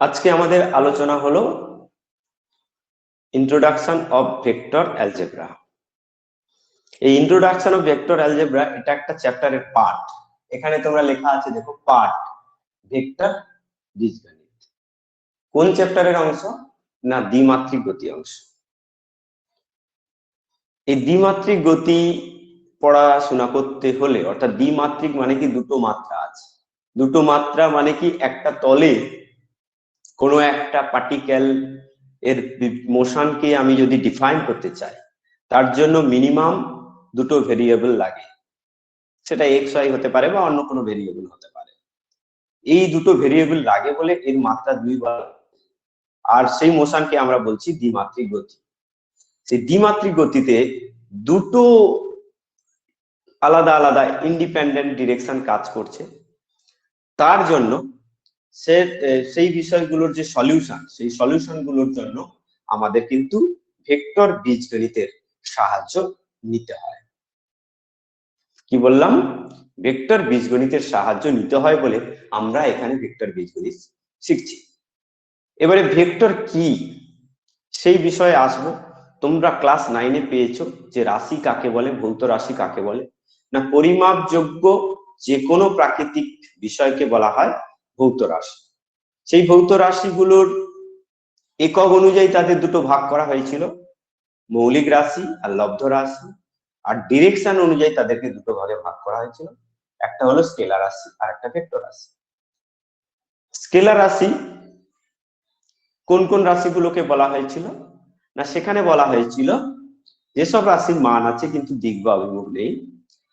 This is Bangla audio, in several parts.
আজকে আমাদের আলোচনা হলো ইন্ট্রোডাকশন অফ ভেক্টর অ্যালজেব্রা। এই ইন্ট্রোডাকশন অফ ভেক্টর অ্যালজেব্রা এটা একটা চ্যাপ্টারের পার্ট। এখানে তোমরা লেখা আছে দেখো পার্ট ভেক্টর বীজগণিত। কোন চ্যাপ্টারের অংশ? না, দ্বিমাত্রিক গতি অংশ। এই দ্বিমাত্রিক গতি পড়াশোনা করতে হলে, অর্থাৎ দ্বিমাত্রিক মানে কি দুটো মাত্রা আছে, দুটো মাত্রা মানে কি একটা তলে কোনো একটা পার্টিকেল এর মোশনকে আমি যদি ডিফাইন করতে চাই, তার জন্য মিনিমাম দুটো ভেরিয়েবল লাগে। সেটা এক্স ওয়াই হতে পারে বা অন্য কোনো ভেরিয়েবল হতে পারে। এই দুটো ভেরিয়েবল লাগে বলে এর মাত্রা দুই বলা, আর সেই মোশনকে আমরা বলছি দ্বিমাত্রিক গতি। সেই দ্বিমাত্রিক গতিতে দুটো আলাদা আলাদা ইন্ডিপেন্ডেন্ট ডিরেকশন কাজ করছে। তার জন্য সেই বিষয়গুলোর যে সলিউশন, সেই সলিউশন গুলোর জন্য আমাদের কিন্তু ভেক্টর বীজগণিতের সাহায্য নিতে হয়। কি বললাম? ভেক্টর বীজগণিতের সাহায্য নিতে হয় বলে আমরা এখানে ভেক্টর বীজগণিত শিখছি। এবারে ভেক্টর কি সেই বিষয়ে আসবো। তোমরা ক্লাস 9-এ পেয়েছো যে রাশি কাকে বলে, ভৌত রাশি কাকে বলে। না, পরিমাপযোগ্য যে কোনো প্রাকৃতিক বিষয়কে বলা হয় ভৌত রাশি। সেই ভৌত রাশিগুলোর একক অনুযায়ী তাদের দুটো ভাগ করা হয়েছিল, মৌলিক রাশি আর লব্ধ রাশি। আর ডিরেকশন অনুযায়ী তাদেরকে দুটো ভাগে ভাগ করা হয়েছিল, একটা হলো স্কেলার রাশি আর একটা ভেক্টর রাশি। স্কেলার রাশি কোন কোন রাশিগুলোকে বলা হয়েছিল? না, সেখানে বলা হয়েছিল যেসব রাশির মান আছে কিন্তু দিক বা অভিমুখ নেই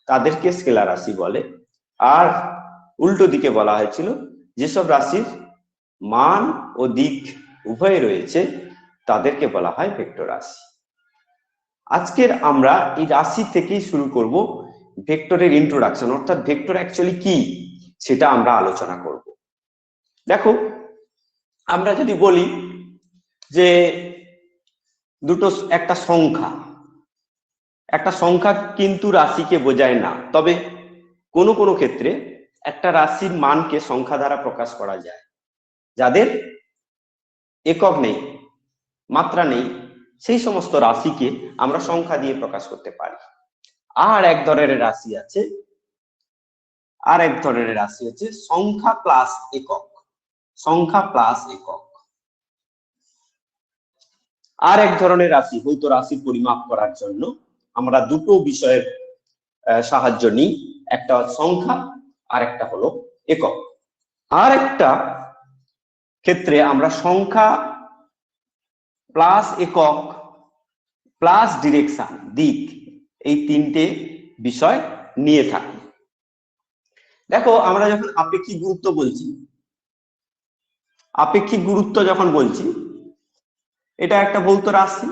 তাদেরকে স্কেলার রাশি বলে। আর উল্টো দিকে বলা হয়েছিল যেসব রাশির মান ও দিক উভয় রয়েছে তাদেরকে বলা হয় ভেক্টর রাশি। আজকের আমরা এই রাশি থেকেই শুরু করব ভেক্টরের ইন্ট্রোডাকশন, অর্থাৎ ভেক্টর অ্যাকচুয়ালি কি সেটা আমরা আলোচনা করব। দেখো, আমরা যদি বলি যে দুটো একটা সংখ্যা কিন্তু রাশিকে বোঝায় না, তবে কোনো কোনো ক্ষেত্রে একটা রাশির মানকে সংখ্যা দ্বারা প্রকাশ করা যায়। যাদের একক নেই, মাত্রা নেই, সেই সমস্ত রাশিকে আমরা সংখ্যা দিয়ে প্রকাশ করতে পারি। আর এক ধরনের রাশি হচ্ছে সংখ্যা প্লাস একক। সংখ্যা প্লাস একক। আর এক ধরনের রাশি, ভৌত রাশি পরিমাপ করার জন্য আমরা দুটো বিষয়ের সাহায্য নিই, একটা সংখ্যা আর একটা হলো একক। আর একটা ক্ষেত্রে আমরা সংখ্যা প্লাস একক প্লাস ডিরেকশন, দিক, এই তিনটে বিষয় নিয়ে থাকি। দেখো, আমরা যখন আপেক্ষিক গুরুত্ব বলছি, এটা একটা ভৌত রাশি,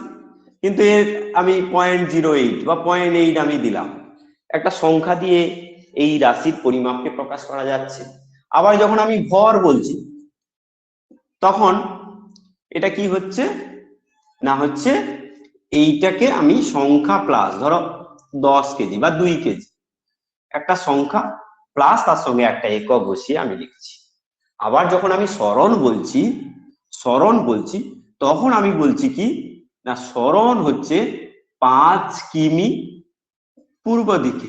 কিন্তু এর আমি 0.08 বা 0.8 আমি দিলাম, একটা সংখ্যা দিয়ে এই রাশির পরিমাপকে প্রকাশ করা যাচ্ছে। আবার যখন আমি ভর বলছি তখন এটা কি হচ্ছে না, হচ্ছে এইটাকে আমি সংখ্যা প্লাস, ধরো 10 কেজি বা 2 কেজি, একটা সংখ্যা প্লাস তার সঙ্গে একটা একক বসিয়ে আমি লিখছি। আবার যখন আমি সরণ বলছি তখন আমি বলছি কি না, সরণ হচ্ছে 5 কিমি পূর্ব দিকে,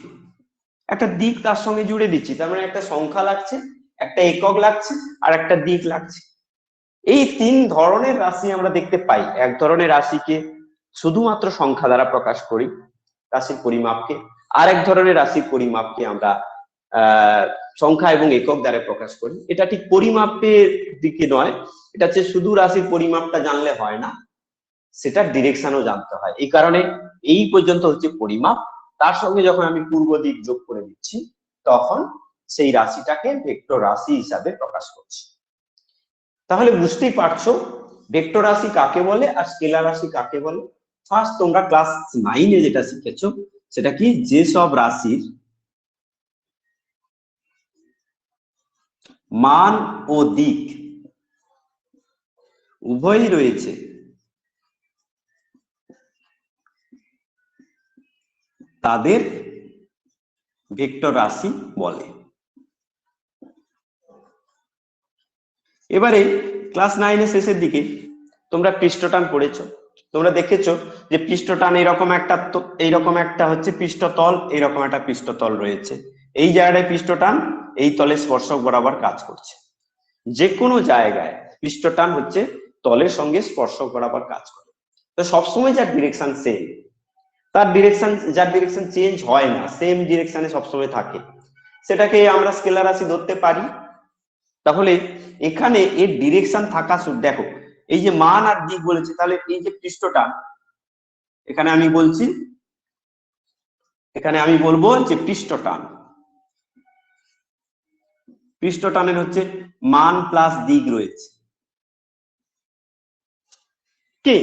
একটা দিক তার সঙ্গে জুড়ে দিচ্ছি। তার মানে একটা সংখ্যা লাগছে, একটা একক লাগছে আর একটা দিক লাগছে। এই তিন ধরনের রাশি আমরা দেখতে পাই। এক ধরনের রাশিকে শুধুমাত্র সংখ্যা দ্বারা প্রকাশ করি, রাশির পরিমাপকে। আর এক ধরনের রাশির পরিমাপকে আমরা সংখ্যা এবং একক দ্বারা প্রকাশ করি। এটা ঠিক পরিমাপের দিকে নয়, এটা হচ্ছে শুধু রাশির পরিমাপটা জানলে হয় না, সেটার ডিরেকশনও জানতে হয়। এই কারণে এই পর্যন্ত হচ্ছে পরিমাপ, তার সঙ্গে যখন আমি পূর্ব দিক যোগ করে দিচ্ছি তখন সেই রাশিটাকে ভেক্টর রাশি হিসাবে প্রকাশ করছি। তাহলে বুঝতেই পারছো ভেক্টর রাশি কাকে বলে আর স্কেলার রাশি কাকে বলে। ফার্স্ট, তোমরা ক্লাস 9-এ যেটা শিখেছো সেটা কি, যেসব রাশির মান ও দিক উভয়ই রয়েছে তাদের ভেক্টর রাশি বলে। এবারে ক্লাস 9 শেষের দিকে তোমরা পৃষ্ঠটান পড়েছো, তোমরা দেখেছো যে পৃষ্ঠটান এইরকম একটা হচ্ছে পৃষ্ঠতল, এইরকম একটা পৃষ্ঠতল রয়েছে, এই জায়গায় পৃষ্ঠটান এই তলে স্পর্শক বরাবর কাজ করছে। যে কোনো জায়গায় পৃষ্ঠটান হচ্ছে তলের সঙ্গে স্পর্শক বরাবর কাজ করে। তো সবসময় যার ডিরেকশন সেম, যার ডিরেকশন চেঞ্জ হয় না, সেম ডিরেকশনে সবসময় থাকে, সেটাকে আমরা স্কেলার রাশি ধরতে পারি। তাহলে এখানে এর ডিরেকশন থাকা দেখো, এই যে মান আর দিক বলেছে, তাহলে এই যে পৃষ্ঠটান, এখানে আমি বলবো যে পৃষ্ঠটানের হচ্ছে মান প্লাস দিক রয়েছে, কি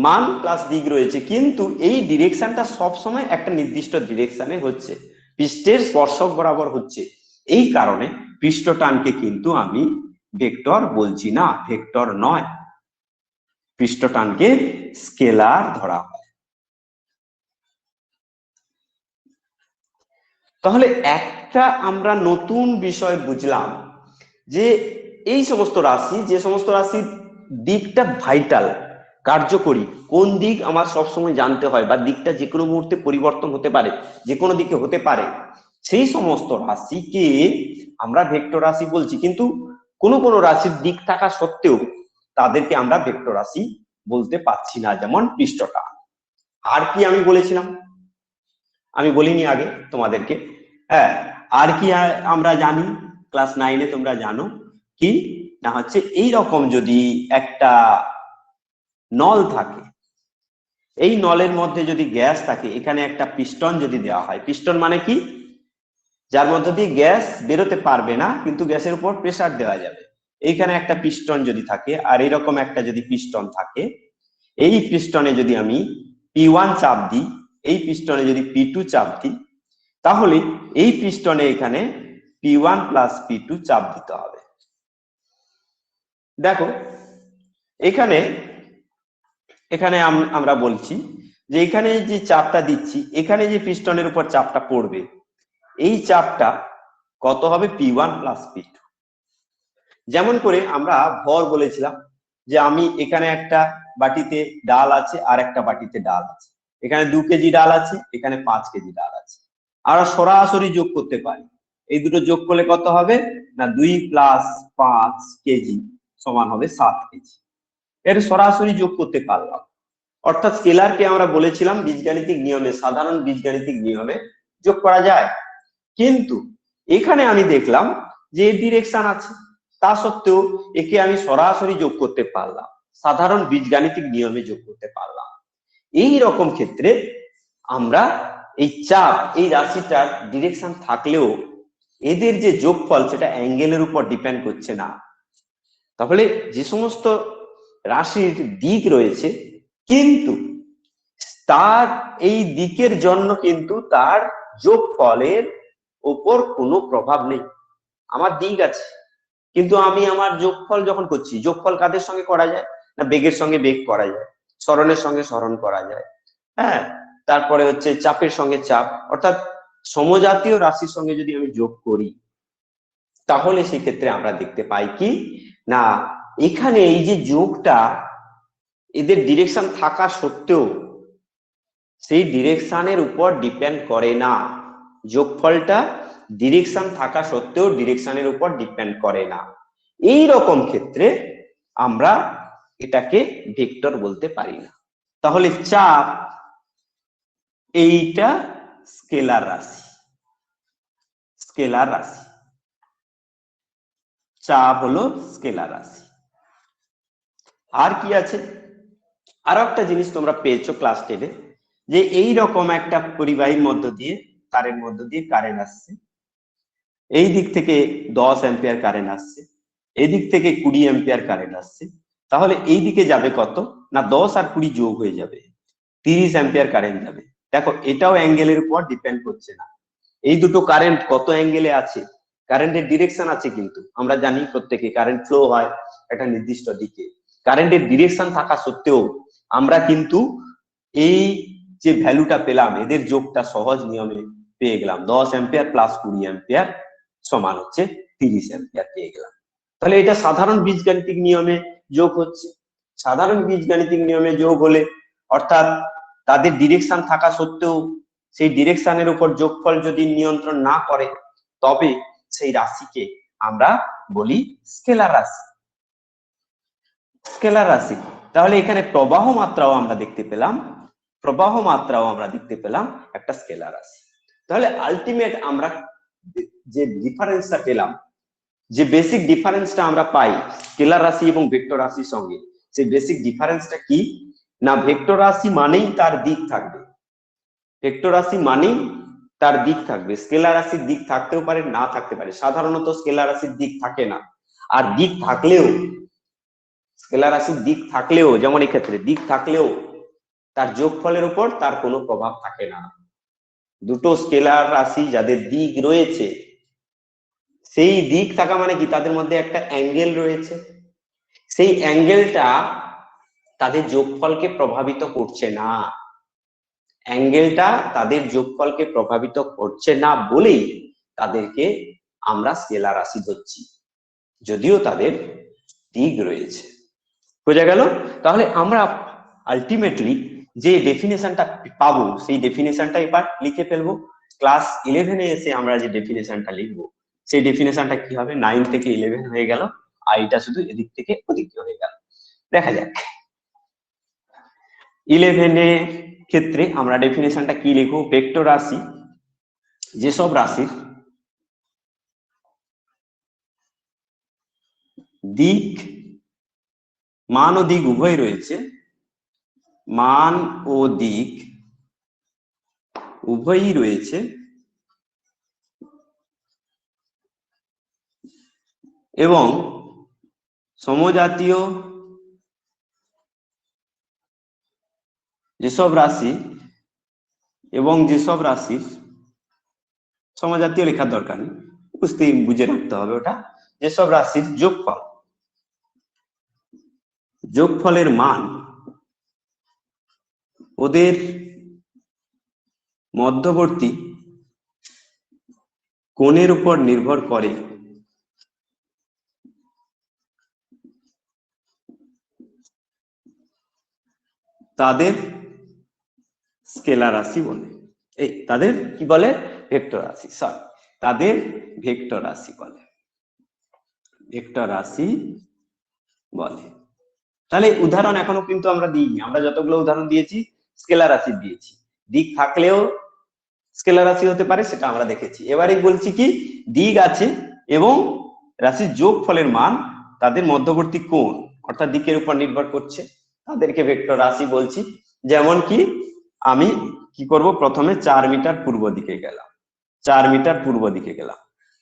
মান প্লাস দিক রয়েছে, কিন্তু এই ডিরেকশনটা সবসময় একটা নির্দিষ্ট ডিরেকশনে হচ্ছে, পৃষ্ঠের স্পর্শক বরাবর হচ্ছে। এই কারণে পৃষ্ঠটানকে কিন্তু আমি ভেক্টর বলছি না, ভেক্টর নয়, পৃষ্ঠটানকে স্কেলার ধরা হয়। তাহলে একটা আমরা নতুন বিষয় বুঝলাম যে এই সমস্ত রাশি, যে সমস্ত রাশির দিকটা ভাইটাল, কার্যকরী, কোন দিক আমার সবসময় জানতে হয়, বা দিকটা যে কোনো মুহূর্তে পরিবর্তন হতে পারে, যে কোনো দিকে হতে পারে, সেই সমস্ত রাশিকে আমরা ভেক্টর রাশি বলছি। কিন্তু কোনো কোনো রাশির দিক থাকা সত্ত্বেও তাদেরকে আমরা ভেক্টর রাশি বলতে পারছি না, যেমন পৃষ্ঠটা। আর কি আমি বলেছিলাম, আমি বলিনি আগে তোমাদেরকে, হ্যাঁ, আর কি আমরা জানি, ক্লাস 9 তোমরা জানো কি না, হচ্ছে এই রকম যদি একটা নল থাকে, এই নলের মধ্যে যদি গ্যাস থাকে, এখানে একটা পিস্টন যদি দেওয়া হয়, পিস্টন মানে কি, যার মধ্যে দিয়ে গ্যাস বেরোতে পারবে না কিন্তু গ্যাসের উপর প্রেসার দেওয়া যাবে, এইখানে একটা পিস্টন যদি থাকে, আর এরকম একটা যদি পিস্টন থাকে, এই পিস্টনে যদি আমি P1 চাপ দিই, এই পিস্টনে যদি P2 চাপ দিই, তাহলে এই পিস্টনে এখানে P1 প্লাস P2 চাপ দিতে হবে। দেখো এখানে আমরা বলছি যে এখানে যে চাপটা দিচ্ছি, এখানে যে পিস্টনের উপর চাপটা পড়বে, এই চাপটা কত হবে, P1 প্লাস P2। যেমন করে আমরা ভর বলেছিলাম যে আমি এখানে একটা বাটিতে ডাল আছে আর একটা বাটিতে ডাল আছে, এখানে 2 কেজি ডাল আছে, এখানে 5 কেজি ডাল আছে, আমরা সরাসরি যোগ করতে পারি। এই দুটো যোগ করলে কত হবে না, 2 প্লাস 5 কেজি সমান হবে 7 কেজি। এর সরাসরি যোগ করতে পারলাম। অর্থাৎ স্কেলারকে আমরা বলেছিলাম বীজগাণিতিক নিয়মে, সাধারণ বীজগাণিতিক নিয়মে যোগ করা যায়। কিন্তু এখানে আমি দেখলাম যে ডিরেকশন আছে, তা সত্ত্বেও একে আমি সরাসরি যোগ করতে পারলাম, সাধারণ বীজগাণিতিক নিয়মে যোগ করতে পারলাম। এই রকম ক্ষেত্রে আমরা এই চাপ, এই রাশিটার ডিরেকশন থাকলেও এদের যে যোগফল সেটা অ্যাঙ্গেলের উপর ডিপেন্ড করছে না। তাহলে যে সমস্ত রাশির দিক রয়েছে, কিন্তু তার এই দিকের জন্য কিন্তু তার যোগফলের উপর কোনো প্রভাব নেই। আমার দিক আছে, কিন্তু আমি আমার যোগফল যখন করছি, যোগফল কাদের সঙ্গে করা যায় না, বেগের সঙ্গে বেগ করা যায়, সরণের সঙ্গে সরণ করা যায়, হ্যাঁ, তারপরে হচ্ছে চাপের সঙ্গে চাপ, অর্থাৎ সমজাতীয় রাশির সঙ্গে যদি আমি যোগ করি, তাহলে সেক্ষেত্রে আমরা দেখতে পাই কি না, এখানে এই যে যোগটা, এদের ডিরেকশন থাকা সত্ত্বেও সেই ডিরেকশনের উপর ডিপেন্ড করে না, যোগফলটা ডিরেকশন থাকা সত্ত্বেও ডিরেকশনের উপর ডিপেন্ড করে না। এই রকম ক্ষেত্রে আমরা এটাকে ভেক্টর বলতে পারি না। তাহলে চাপ এইটা স্কেলার রাশি, স্কেলার রাশি, চাপ হলো স্কেলার রাশি। আর কি আছে, আরো একটা জিনিস তোমরা পেয়েছো ক্লাস 10-এ, যে এই রকম একটা পরিবাহীর মধ্য দিয়ে, তারের মধ্য দিয়ে কারেন্ট আসছে, এই দিক থেকে 10 অ্যাম্পিয়ার কারেন্ট আসছে, এই দিক থেকে 20 অ্যাম্পিয়ার কারেন্ট আসছে, তাহলে এই দিকে যাবে কত না, 10 আর 20 যোগ হয়ে যাবে, 30 অ্যাম্পিয়ার কারেন্ট যাবে। দেখো এটাও অ্যাঙ্গেলের উপর ডিপেন্ড করছে না, এই দুটো কারেন্ট কত অ্যাঙ্গেলে আছে, কারেন্টের ডিরেকশন আছে, কিন্তু আমরা জানি প্রত্যেকে কারেন্ট ফ্লো হয় একটা নির্দিষ্ট দিকে, কারেন্টের ডিরেকশন থাকা সত্ত্বেও আমরা কিন্তু এই যে ভ্যালুটা পেলাম, এদের যোগটা সহজ নিয়মে পেয়ে গেলাম, 10 অ্যাম্পিয়ার প্লাস 20 অ্যাম্পিয়ার সমান হচ্ছে 30 অ্যাম্পিয়ার পেয়ে গেলাম। তাহলে এটা সাধারণ বীজগাণিতিক নিয়মে যোগ হচ্ছে। সাধারণ বীজগাণিতিক নিয়মে যোগ হলে অর্থাৎ তাদের ডিরেকশন থাকা সত্ত্বেও সেই ডিরেকশনের উপর যোগফল যদি নিয়ন্ত্রণ না করে তবে সেই রাশিকে আমরা বলি স্কেলার রাশি। স্কেলার রাশি। তাহলে এখানে প্রবাহ মাত্রাও আমরা দেখতে পেলাম, একটা স্কেলার রাশি। তাহলে আলটিমেট আমরা যে ডিফারেন্সটা পেলাম, যে বেসিক ডিফারেন্সটা আমরা পাই স্কেলার রাশি এবং ভেক্টর রাশির সঙ্গে, সেই বেসিক ডিফারেন্সটা কি না, ভেক্টর রাশি মানেই তার দিক থাকবে, স্কেলার রাশির দিক থাকতেও পারে না থাকতে পারে। সাধারণত স্কেলার রাশির দিক থাকে না, আর দিক থাকলেও স্কেলার রাশির দিক থাকলেও যেমন এক্ষেত্রে দিক থাকলেও তার যোগফলের উপর তার কোনো প্রভাব থাকে না। দুটো স্কেলার রাশি যাদের দিক রয়েছে, সেই দিক থাকা মানে কি তাদের মধ্যে একটা অ্যাঙ্গেল রয়েছে, সেই অ্যাঙ্গেলটা তাদের যোগফলকে প্রভাবিত করছে না, বলেই তাদেরকে আমরা স্কেলার রাশি ধরছি, যদিও তাদের দিক রয়েছে। বোঝা গেল? তাহলে আমরা আলটিমেটলি যে ডেফিনেশনটা পাবো সেই ডেফিনেশনটা এবার লিখে ফেলবো। ক্লাস 11-এ এসে আমরা যে ডেফিনেশনটা লিখবো সেই ডেফিনেশনটা কি হবে, 9 থেকে 11 হয়ে গেল, আর এটা শুধু এদিক থেকে ওদিক হয়ে গেল। দেখা যাক 11 এর ক্ষেত্রে আমরা ডেফিনেশনটা কি লিখবো। ভেক্টর রাশি যেসব রাশির দিক মান ও দিক উভয় রয়েছে, মান ও দিক উভয়ই রয়েছে এবং সমজাতীয় যেসব রাশি সমজাতীয় লেখার দরকার নেই, বুঝে রাখতে হবে ওটা, যেসব রাশির যোগফলের মান ওদের মধ্যবর্তী কোণের উপর নির্ভর করে তাদের স্কেলার রাশি বলে। তাদের কি বলে? ভেক্টর রাশি। তাদের ভেক্টর রাশি বলে। তাহলে উদাহরণ এখনো কিন্তু আমরা দিইনি, আমরা যতগুলো উদাহরণ দিয়েছি স্কেলার রাশি দিয়েছি, দিক থাকলেও স্কেলার রাশি হতে পারে সেটা আমরা দেখেছি। এবারে বলছি কি, দিক আছে এবং রাশির যোগফলের মান তাদের মধ্যবর্তী কোণ অর্থাৎ দিকের উপর নির্ভর করছে, তাদেরকে ভেক্টর রাশি বলছি। যেমন কি আমি কি করব, প্রথমে 4 মিটার পূর্ব দিকে গেলাম,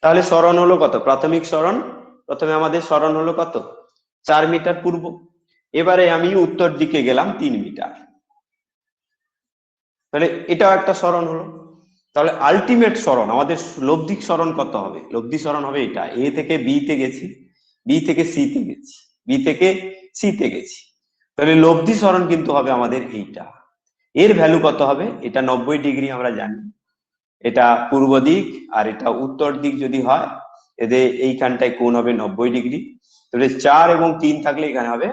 তাহলে সরণ হলো কত, প্রাথমিক সরণ, প্রথমে আমাদের সরণ হলো কত 4 মিটার পূর্ব। এবারে আমি উত্তর দিকে গেলাম 3 মিটার, তাহলে এটাও একটা সরণ হলো। তাহলে আলটিমেট সরণ আমাদের লব্ধিক সরণ কত হবে? লব্ধি সরণ হবে এটা, এ থেকে বি তে গেছি, বি থেকে সি তে গেছি, তাহলে লব্ধি সরণ কিন্তু হবে আমাদের এইটা। এর ভ্যালু কত হবে? এটা 90 ডিগ্রি আমরা জানি, এটা পূর্ব দিক আর এটা উত্তর দিক যদি হয়, এদের এইখানটায় কোণ হবে 90 ডিগ্রি, তাহলে 4 এবং 3 থাকলে এখানে হবে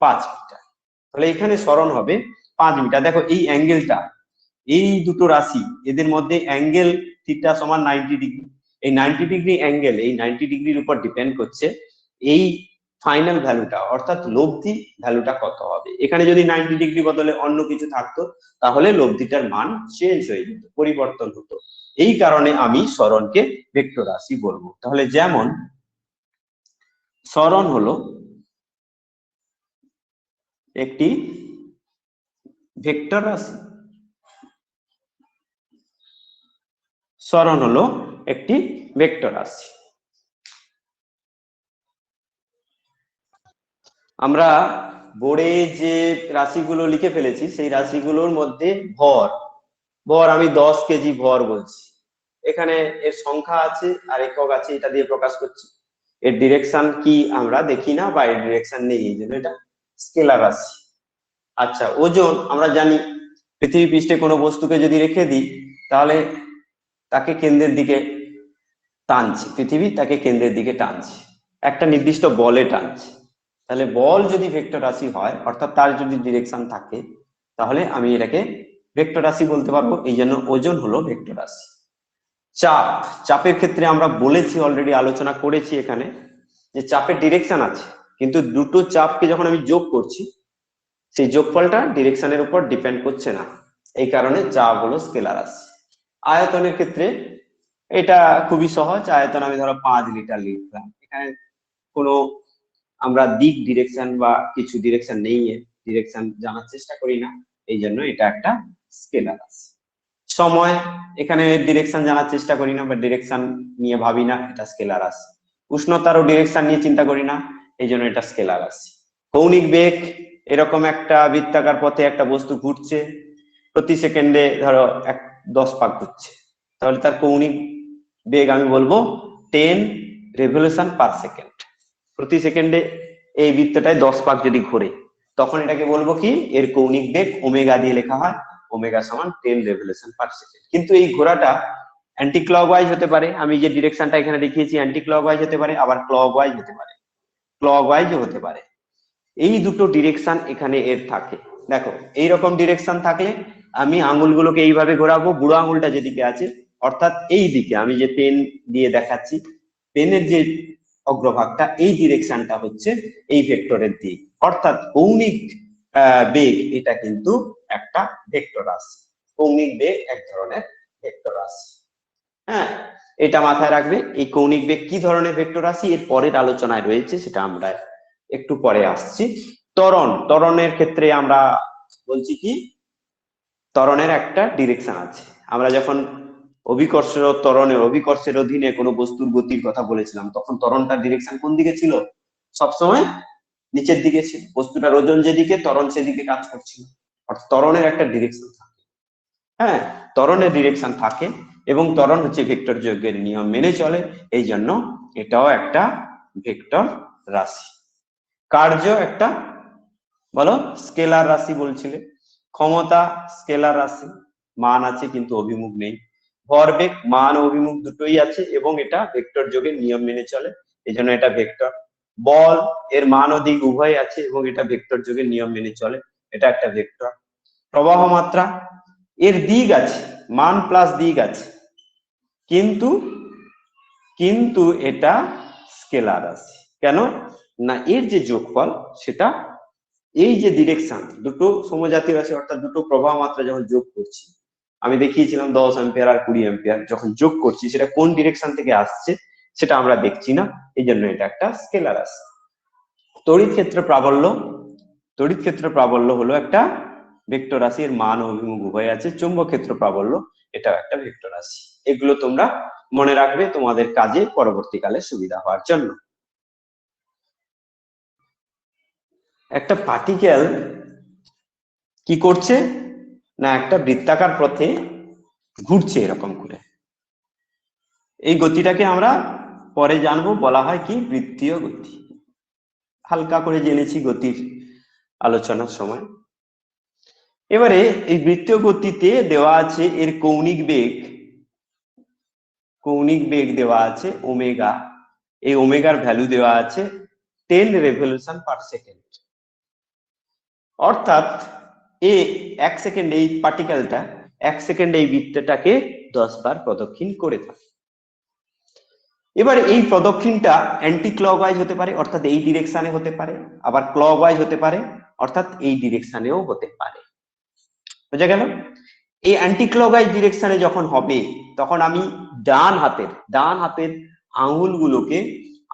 5 মিটার, তাহলে এখানে সরণ হবে 5 মিটার। দেখো এই অ্যাঙ্গেলটা, এই দুটো রাশি এদের মধ্যে অ্যাঙ্গেল থিটা সমান 90 ডিগ্রি, এই 90 ডিগ্রি অ্যাঙ্গেল এই 90 ডিগ্রির উপর ডিপেন্ড করছে এই ফাইনাল ভ্যালুটা অর্থাৎ লব্ধি ভ্যালুটা কত হবে। এখানে যদি 90 ডিগ্রি বদলে অন্য কিছু থাকতো তাহলে লব্ধিটার মান চেঞ্জ হয়ে যেত, পরিবর্তন হতো। এই কারণে আমি সরণকে ভেক্টর রাশি বলবো। তাহলে যেমন সরণ হলো একটি ভেক্টর রাশি, সরণ হলো একটি ভেক্টর রাশি। আমরা বোর্ডে যে রাশিগুলো লিখে ফেলেছি সেই রাশিগুলোর মধ্যে ভর আমি 10 কেজি ভর বলছি, এখানে এর সংখ্যা আছে আর একক আছে, এটা দিয়ে প্রকাশ করছি। এর ডিরেকশন কি আমরা দেখি না বা এর ডিরেকশন নেই, এই জন্য এটা স্কেলার রাশি। আচ্ছা, ওজন আমরা জানি, পৃথিবী পৃষ্ঠে কোনো বস্তুকে যদি রেখে দিই তাহলে তাকে কেন্দ্রের দিকে টানছে, পৃথিবী তাকে কেন্দ্রের দিকে টানছে, একটা নির্দিষ্ট বলে টানছে, তাহলে বল যদি ভেক্টর রাশি হয় অর্থাৎ তার যদি ডিরেকশন থাকে তাহলে আমি এটাকে ভেক্টর রাশি বলতে পারবো, এই জন্য ওজন হলো ভেক্টর রাশি। চাপ, চাপের ক্ষেত্রে আমরা বলেছি, অলরেডি আলোচনা করেছি এখানে, যে চাপের ডিরেকশন আছে, কিন্তু দুটো চাপকে যখন আমি যোগ করছি সেই যোগফলটা ডিরেকশনের উপর ডিপেন্ড করছে না, এই কারণে চাপ হলো স্কেলার রাশি। আয়তনের ক্ষেত্রে এটা খুবই সহজ, আয়তন আমি ধরো 5 লিটার লিখলাম, এখানে কোনো আমরা দিক ডিরেকশন বা কিছু ডিরেকশন নেই, ডিরেকশন জানার চেষ্টা করি না, এই জন্য এটা একটা স্কেলার রাশি। সময়, এখানে ডিরেকশন জানার চেষ্টা করি না বা ডিরেকশন নিয়ে ভাবি না, এটা স্কেলার রাশি। উষ্ণতারও ডিরেকশন নিয়ে চিন্তা করি না, এই জন্য এটা স্কেলার রাশি। কৌণিক বেগ, এরকম একটা বৃত্তাকার পথে একটা বস্তু ঘুরছে, প্রতি সেকেন্ডে ধরো 10 পাক ঘুরছে, তাহলে তার কৌণিক বেগ আমি বলবো 10 রেভলিউশন পার সেকেন্ড। প্রতি সেকেন্ডে এই বৃত্তটায় 10 পাক যদি ঘোরে তখন এটাকে বলবো কি, এর কৌণিক বেগ ওমেগা দিয়ে লেখা হয়, ওমেগা সমান 10 রেভলিউশন পার সেকেন্ড। কিন্তু এই ঘোরাটা অ্যান্টি ক্লকওয়াইজ হতে পারে, আমি যে ডিরেকশনটা এখানে দেখিয়েছি অ্যান্টি ক্লকওয়াইজ হতে পারে, আবার ক্লকওয়াইজ হতে পারে, ক্লকওয়াইজও হতে পারে। এই দুটো ডিরেকশন এখানে এর থাকে। দেখো এইরকম ডিরেকশন থাকলে আমি আঙুলগুলোকে এইভাবে ঘোরাবো, বুড়ো আঙুলটা যেদিকে আছে অর্থাৎ এই দিকে, আমি যে পেন দিয়ে দেখাচ্ছি পেনের যে অগ্রভাগটা, এই ডিরেকশনটা হচ্ছে এই ভেক্টরের দিক, অর্থাৎ কৌণিক বেগ এটা কিন্তু একটা ভেক্টর রাশি। কৌণিক বেগ এক ধরনের ভেক্টর রাশি। হ্যাঁ, এটা মাথায় রাখবে। এই কৌণিক বেগ কি ধরনের ভেক্টর রাশি এর পরের আলোচনায় রয়েছে, সেটা আমরা একটু পরে আসছি। ত্বরণ, ত্বরণের ক্ষেত্রে আমরা বলছি কি, ত্বরণের একটা ডিরেকশন আছে। আমরা যখন অভিকর্ষ ত্বরণের অভিকর্ষের অধীনে কোনো বস্তুর গতির কথা বলেছিলাম তখন ত্বরণটার ডিরেকশন কোন দিকে ছিল, সবসময় নিচের দিকে ছিল। বস্তুটার ওজন যেদিকে ত্বরণ সেদিকে কাজ করছিল, অর্থাৎ ত্বরণের একটা ডিরেকশন থাকে। হ্যাঁ, ত্বরণের ডিরেকশন থাকে এবং ত্বরণ হচ্ছে ভেক্টর যোগের নিয়ম মেনে চলে, এই জন্য এটাও একটা ভেক্টর রাশি। কার্য একটা বলো স্কেলার রাশি বলছিলে, ক্ষমতা স্কেলার রাশি, মান আছে কিন্তু অভিমুখ নেই। ভরবেগ মান ও অভিমুখ দুটোই আছে এবং এটা ভেক্টর যোগের নিয়ম মেনে চলে, এই জন্য এটা ভেক্টর। বল এর মান ও দিক উভয় আছে এবং এটা ভেক্টর যোগের নিয়ম মেনে চলে, এটা একটা ভেক্টর। প্রবাহ মাত্রা, এর দিক আছে, মান প্লাস দিক আছে, কিন্তু কিন্তু এটা স্কেলার রাশি। কেন না, এর যে যোগফল সেটা এই যে ডিরেকশন, দুটো সমজাতীয় রাশি অর্থাৎ দুটো প্রবাহ মাত্রা যখন যোগ করছি, আমি দেখিয়েছিলাম 10 অ্যাম্পিয়ার আর 20 অ্যাম্পিয়ার যখন যোগ করছি সেটা কোন ডিরেকশন থেকে আসছে সেটা আমরা দেখছি না, এই জন্য এটা একটা স্কেলার রাশি। তড়িৎ ক্ষেত্র প্রাবল্য, তড়িৎ ক্ষেত্র প্রাবল্য হলো একটা ভেক্টর রাশি, এর মান ও অভিমুখ উভয় আছে। চৌম্বক ক্ষেত্র প্রাবল্য এটাও একটা ভেক্টর রাশি। এগুলো তোমরা মনে রাখবে তোমাদের কাজে পরবর্তীকালে সুবিধা হওয়ার জন্য। একটা পার্টিকেল কি করছে না, একটা বৃত্তাকার পথে ঘুরছে এরকম করে, এই গতিটাকে আমরা পরে জানবো, বলা হয় কি বৃত্তীয় গতি। হালকা করে জেনেছি গতির আলোচনার সময়। এবারে এই বৃত্তীয় গতিতে দেওয়া আছে এর কৌণিক বেগ, কৌণিক বেগ দেওয়া আছে ওমেগা, এই ওমেগার ভ্যালু দেওয়া আছে 10 রেভলিউশন পার সেকেন্ড, অর্থাৎ এক সেকেন্ড এই পার্টিকেলটা 1 সেকেন্ড এই বৃত্তটাকে 10 বার প্রদক্ষিণ করে থাকে। এবার এই প্রদক্ষিণটা অ্যান্টি ক্লকওয়াইজ হতে পারে অর্থাৎ এই ডিরেকশনে হতে পারে, আবার ক্লকওয়াইজ হতে পারে অর্থাৎ এই ডিরেকশনেও হতে পারে। বুঝা গেল? এই অ্যান্টি ক্লকওয়াইজ ডিরেকশনে যখন হবে তখন আমি ডান হাতের আঙুলগুলোকে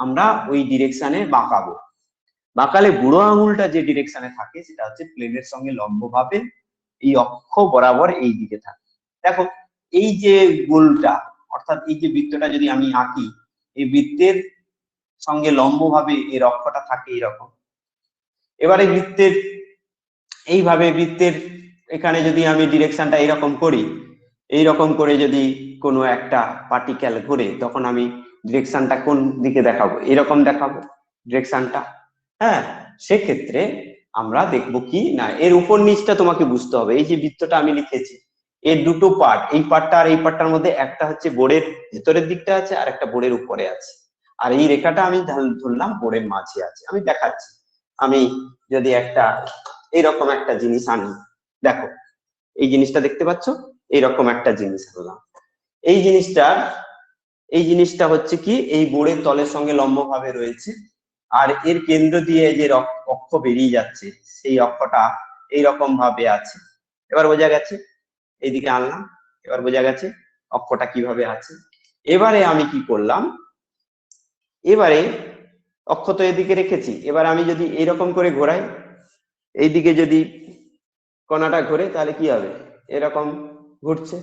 আমরা ওই ডিরেকশনে বাঁকাবো। বাঁকালে বুড়ো আঙুলটা যে ডিরেকশনে থাকে সেটা হচ্ছে প্লেনের সঙ্গে লম্বভাবে এই অক্ষ বরাবর এই দিকে থাকে। দেখো এই যে গোলটা অর্থাৎ এই যে বৃত্তটা যদি আমি আঁকি, এই বৃত্তের সঙ্গে লম্বভাবে এর অক্ষটা থাকে এইরকম। এবারে বৃত্তের এইভাবে বৃত্তের এখানে যদি আমি ডিরেকশনটা এরকম করি, এইরকম করে যদি কোনো একটা পার্টিকেল ঘুরে তখন আমি ডিরেকশনটা কোন দিকে দেখাবো, এরকম দেখাবো ডিরেকশনটা। হ্যাঁ, সেক্ষেত্রে আমরা দেখবো কি না, এর উপর নিচটা তোমাকে বুঝতে হবে। এই যে বৃত্তটা আমি লিখেছি এর দুটো পার্ট, এই পার্টটা আর এই পার্টটার মধ্যে একটা হচ্ছে বোর্ডের ভেতরের দিকটা আছে আর একটা বোর্ডের উপরে আছে, আর এই রেখাটা আমি ধরলাম বোর্ডের মাঝে আছে। আমি দেখাচ্ছি আমি যদি একটা এইরকম একটা জিনিস আনি, দেখো এই জিনিসটা দেখতে পাচ্ছ, এইরকম একটা জিনিস আনলাম। এই জিনিসটা হচ্ছে কি এই বোর্ডের তলের সঙ্গে লম্বভাবে রয়েছে, আর এর কেন্দ্র দিয়ে যে অক্ষ বেরিয়ে যাচ্ছে সেই অক্ষটা এইরকম ভাবে আছে। এবার বোঝা গেছে? এইদিকে আনলাম, এবার বোঝা গেছে অক্ষটা কিভাবে আছে। এবারে আমি কি করলাম, এবারে অক্ষ তো এদিকে রেখেছি, এবার আমি যদি এইরকম করে ঘোরাই, এইদিকে যদি কণাটা ঘোরে তাহলে কি হবে, এরকম ঘুরছে।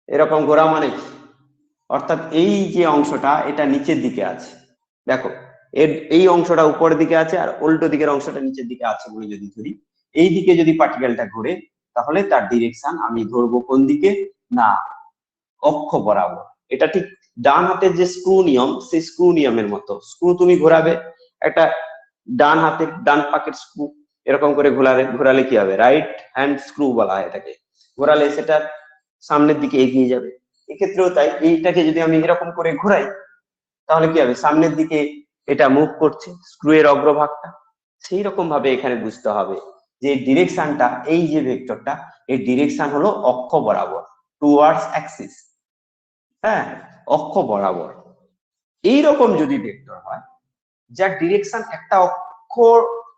এরকম ঘোরা মানে কি, অর্থাৎ এই যে অংশটা এটা নিচের দিকে আছে, দেখো এর এই অংশটা উপরের দিকে আছে আর উল্টো দিকের অংশটা নিচের দিকে আছে বলে যদি ধরি, এই দিকে যদি পার্টিকেলটা ঘোরে তাহলে তার ডিরেকশন আমি ধরবো কোন দিকে, না অক্ষ বরাবর। এটা ঠিক ডান হাতের যে স্ক্রু নিয়ম, সেই স্ক্রু নিয়মের মতো। স্ক্রু তুমি ঘোরাবে, একটা ডান হাতের ডান পাকের স্ক্রু এরকম করে ঘোরালে কি হবে, রাইট হ্যান্ড স্ক্রু বলা হয় এটাকে। ঘোরালে সেটা সামনের দিকে এগিয়ে যাবে। এক্ষেত্রেও তাই, এইটাকে যদি আমি এরকম করে ঘোরাই তাহলে কি হবে, সামনের দিকে এটা মুভ করছে স্ক্রু এর অগ্রভাগটা। সেই রকম ভাবে এখানে বুঝতে হবে যে ডিরেকশনটা, এই যে ভেক্টরটা, এই ডিরেকশন হলো অক্ষ বরাবর, টুয়ার্ডস অ্যাক্সিস। হ্যাঁ, অক্ষ বরাবর। এইরকম যদি ভেক্টর হয় যার ডিরেকশন একটা অক্ষ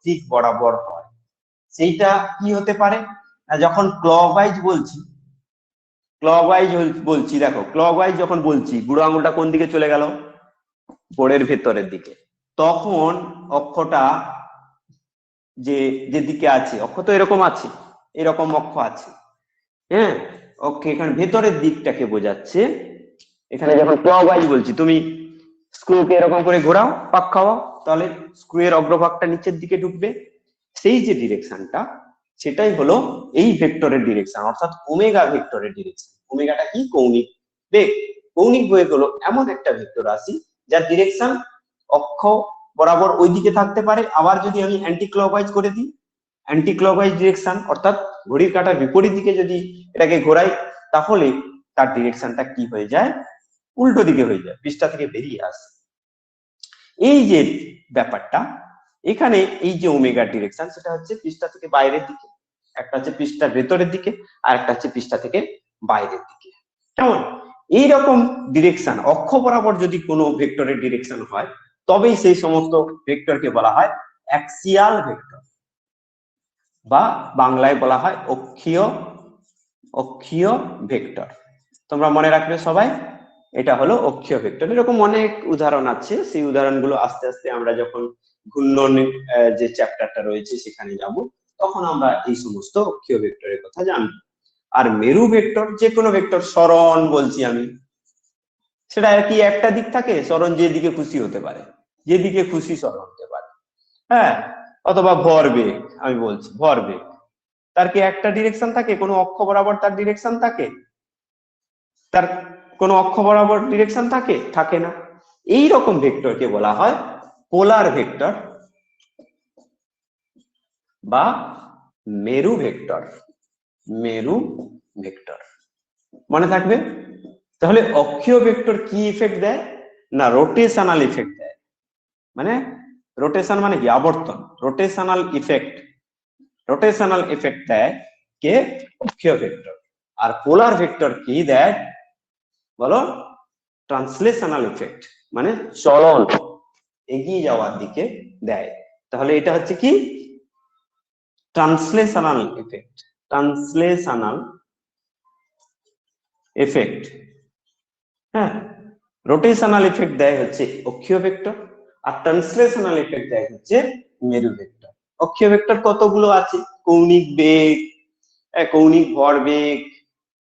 দিক বরাবর হয়, সেইটা কি হতে পারে না, যখন ক্লকওয়াইজ বলছি, দেখো ক্লকওয়াইজ যখন বলছি বুড়ো আঙুলটা কোন দিকে চলে গেল, বোর্ডের ভেতরের দিকে, তখন অক্ষটা যেদিকে আছে, অক্ষ তো এরকম আছে, এরকম অক্ষ আছে, হ্যাঁ ওকে, এখানে ভেতরের দিকটাকে বোঝাচ্ছে। এখানে যখন ক্লকওয়াইজ বলছি, তুমি স্ক্রুকে এরকম করে ঘোরাও, পাক খাওয়াও, তাহলে স্ক্রু এর অগ্রভাগটা নিচের দিকে ঢুকবে। সেই যে ডিরেকশনটা, সেটাই হলো এই ভেক্টরের ডিরেকশন, অর্থাৎ ওমেগা ভেক্টরের ডিরেকশন। ওমেগাটা কি, কৌণিক বেগ। কৌণিক বেগ হলো এমন একটা ভেক্টর রাশি যার ডিরেকশন অক্ষ বরাবর ওই দিকে থাকতে পারে, আবার যদি আমি অ্যান্টি ক্লকওয়াইজ করে দিই, অ্যান্টি ক্লকওয়াইজ ডিরেকশন অর্থাৎ ঘড়ির কাঁটার বিপরীত দিকে যদি এটাকে ঘোরাই, তাহলে তার ডিরেকশনটা কি হয়ে যায়, উল্টো দিকে হয়ে যায়, পৃষ্ঠা থেকে বেরিয়ে আসে। এই যে ব্যাপারটা এখানে, এই যে ওমেগার ডিরেকশন, সেটা হচ্ছে পৃষ্ঠা থেকে বাইরের দিকে, একটা হচ্ছে পৃষ্ঠার ভেতরের দিকে, আর একটা হচ্ছে পৃষ্ঠা থেকে বাইরের দিকে। কেমন? এইরকম ডিরেকশন অক্ষ বরাবর যদি কোনো ভেক্টরের ডিরেকশন হয়, তবেই সেই সমস্ত ভেক্টরকে বলা হয় অ্যাক্সিয়াল ভেক্টর, বা বাংলায় বলা হয় অক্ষীয় ভেক্টর। তোমরা মনে রাখবে সবাই, এটা হলো অক্ষীয় ভেক্টর। এরকম অনেক উদাহরণ আছে, সেই উদাহরণগুলো আস্তে আস্তে আমরা যখন ঘূর্ণন যে চ্যাপ্টারটা রয়েছে সেখানে যাব, তখন আমরা এই সমস্ত অক্ষীয় ভেক্টরের কথা জানব। আর মেরু ভেক্টর, যে কোনো ভেক্টর, সরণ বলছি আমি, সেটা কি একটা দিক থাকে, সরণ যেদিকে খুশি হতে পারে, যেদিকে খুশি সরণ হতে পারে, হ্যাঁ। অথবা ভরবেগ, আমি বলছি ভরবেগ, তার কি একটা ডিরেকশন থাকে, কোনো অক্ষ বরাবর তার ডিরেকশন থাকে, তার কোনো অক্ষ বরাবর ডিরেকশন থাকে না। এই রকম ভেক্টরকে বলা হয় পোলার ভেক্টর বা মেরু ভেক্টর। মেরু ভেক্টর মনে থাকবে। তাহলে অক্ষীয় ভেক্টর কি ইফেক্ট দেয় না, রোটেশনাল ইফেক্ট দেয়। মানে রোটেশন মানে কি, আবর্তন, রোটেশনাল ইফেক্ট দেয় কে, অক্ষীয় ভেক্টর। আর পোলার ভেক্টর কি দেয় বলো, ট্রান্সলেশনাল ইফেক্ট, মানে চলন, এগিয়ে যাওয়ার দিকে দেয়। তাহলে এটা হচ্ছে কি, ট্রান্সলেশনাল ইফেক্ট। হ্যাঁ, রোটেশনাল ইফেক্ট দেয় হচ্ছে অক্ষীয় ভেক্টর, আর ট্রান্সলেশনাল ইফেক্ট দেয় হচ্ছে মেরু ভেক্টর। অক্ষীয় ভেক্টর কতগুলো আছে, কৌণিক বেগ, কৌণিক ভরবেগ,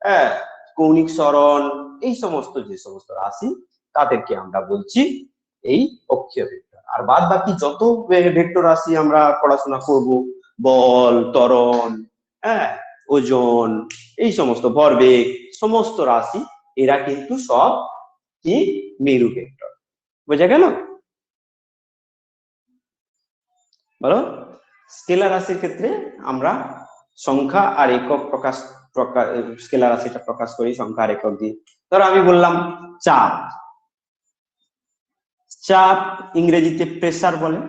হ্যাঁ, কৌণিক সরণ, এই সমস্ত যে সমস্ত রাশি তাদেরকে আমরা বলছি এই অক্ষীয় ভেক্টর। আর বাদ বাকি যত ভেক্টর রাশি আমরা পড়াশোনা করব, বল, ত্বরণ, হ্যাঁ, ওজন, এই সমস্ত ভরবেগ, সমস্ত রাশি, এরা কিন্তু সব কি, মেরু ভেক্টর। বোঝা গেল? বলো। স্কেলার রাশির ক্ষেত্রে আমরা সংখ্যা আর একক স্কেলার রাশিটা প্রকাশ করি সংখ্যা আর একক দিয়ে। ধরো আমি বললাম চাপ, ইংরেজিতে প্রেসার বলে।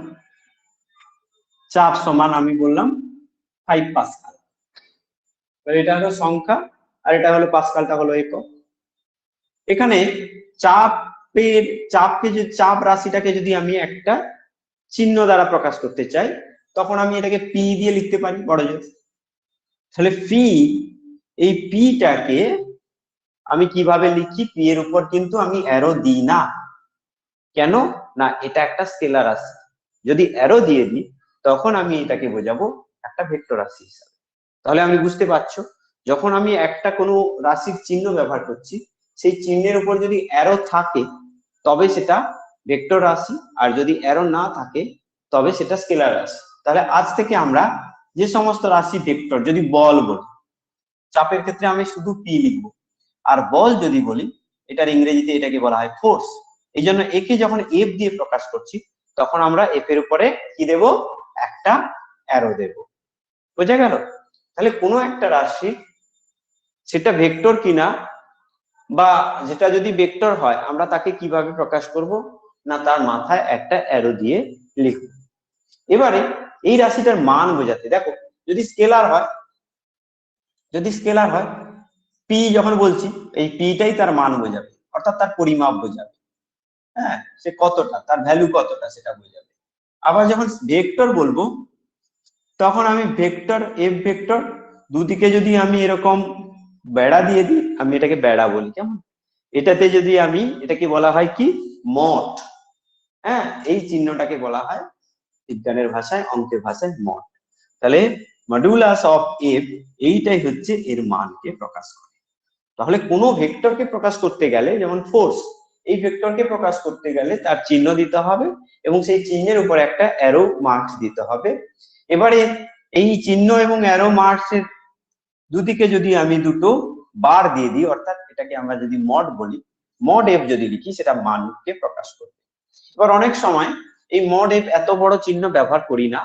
চাপ সমান আমি বললাম 5 পাস্কাল। এটা হলো সংখ্যা আর এটা হলো পাস্কালটা হলো একক। এখানে চাপ রাশিটাকে যদি আমি একটা চিহ্ন দ্বারা প্রকাশ করতে চাই, তখন আমি এটাকে পি দিয়ে লিখতে পারি বড় জোর। তাহলে পি, এই পিটাকে আমি কিভাবে লিখি? পি এর উপর কিন্তু আমি অ্যারো দিই না। কেন না? এটা একটা স্কেলার রাশি। যদি অ্যারো দিয়ে দিই তখন আমি এটাকে বোঝাবো একটা ভেক্টর রাশি হিসাবে। তাহলে আমি বুঝতে পারছো, যখন আমি একটা কোনো রাশির চিহ্ন ব্যবহার করছি, সেই চিহ্নের উপর যদি অ্যারো থাকে তবে সেটা ভেক্টর রাশি, আর যদি অ্যারো না থাকে তবে সেটা স্কেলার রাশি। তাহলে আজ থেকে আমরা যে সমস্ত রাশি ভেক্টর, যদি বল বলি, চাপের ক্ষেত্রে আমি শুধু পি লিখবো, আর বল যদি বলি এটার ইংরেজিতে এটাকে বলা হয় ফোর্স। এই জন্য একে যখন এফ দিয়ে প্রকাশ করছি তখন আমরা এফ এর উপরে কি দেব? একটা অ্যারো দেব। বোঝা গেল? তাহলে কোনো একটা রাশি সেটা ভেক্টর কিনা, বা যেটা যদি ভেক্টর হয় আমরা তাকে কিভাবে প্রকাশ করব না, তার মাথায় একটা অ্যারো দিয়ে লিখব। এবারে এই রাশিটার মান বোঝাতে দেখো, যদি স্কেলার হয় পি যখন বলছি, এই পিটাই তার মান বোঝাবে, অর্থাৎ তার পরিমাপ বোঝাবে। হ্যাঁ, সে কতটা, তার ভ্যালু কতটা সেটা বোঝাবে। আবার যখন ভেক্টর বলবো তখন আমি ভেক্টর, এফ ভেক্টর, দুদিকে যদি আমি এরকম বেড়া দিয়ে দিই, আমি এটাকে বেড়া বলি, কেমন? এটাতে যদি আমি, এটাকে বলা হয় কি? মঠ। হ্যাঁ, এই চিহ্নটাকে বলা হয় বিজ্ঞানের ভাষায়, অঙ্কের ভাষায় মঠ। তাহলে মডুলাস অফ এফ, এইটাই হচ্ছে এর মানকে প্রকাশ করে। তাহলে কোনো ভেক্টরকে প্রকাশ করতে গেলে, যেমন ফোর্স, এই ভেক্টরকে প্রকাশ করতে গেলে তার চিহ্ন দিতে হবে এবং সেই চিহ্নের উপর একটা অ্যারো মার্কস দিতে হবে। এবারে এই চিহ্ন এবং অ্যারো মার্কসের দুদিকে যদি আমি দুটো বার দিয়ে দিই, অর্থাৎ এটাকে আমরা যদি মড বলি, মড এফ যদি লিখি, সেটা মানকে প্রকাশ করবে। এবার অনেক সময় এই মড এফ এত বড় চিহ্ন ব্যবহার করি না,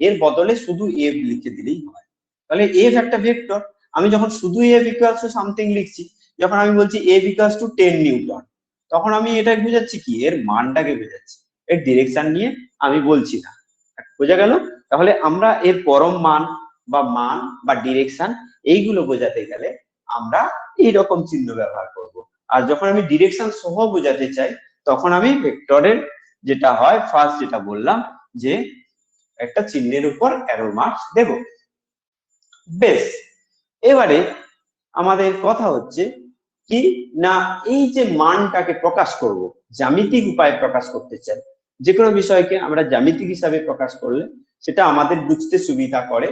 এর বদলে শুধু এফ লিখে দিলেই হয়। তাহলে এফ একটা ভেক্টর, আমি যখন শুধু এফ ইকুয়ালস টু সামথিং লিখছি, যখন আমি বলছি এফ ইকুয়ালস টু 10 নিউটন, তখন আমি এটা বোঝাচ্ছি কি? এর মানটাকে বোঝাচ্ছি, এর ডিরেকশন নিয়ে আমি বলছি না। বোঝা গেল? তাহলে আমরা এর পরম মান বা ডিরেকশন, এইগুলো বোঝাতে গেলে আমরা এইরকম চিহ্ন ব্যবহার করব। আর যখন আমি ডিরেকশন সহ বোঝাতে চাই তখন আমি ভেক্টরের যেটা হয়, ফার্স্ট যেটা বললাম, যে একটা চিহ্নের উপর অ্যারো মার্কস দেব। বেশ, এবারে আমাদের কথা হচ্ছে কি না, এই যে মানটাকে প্রকাশ করব, জ্যামিতিক উপায়ে প্রকাশ করতে চাই, যে কোনো বিষয়কে আমরা জ্যামিতিক হিসাবে প্রকাশ করলে সেটা আমাদের বুঝতে সুবিধা করে।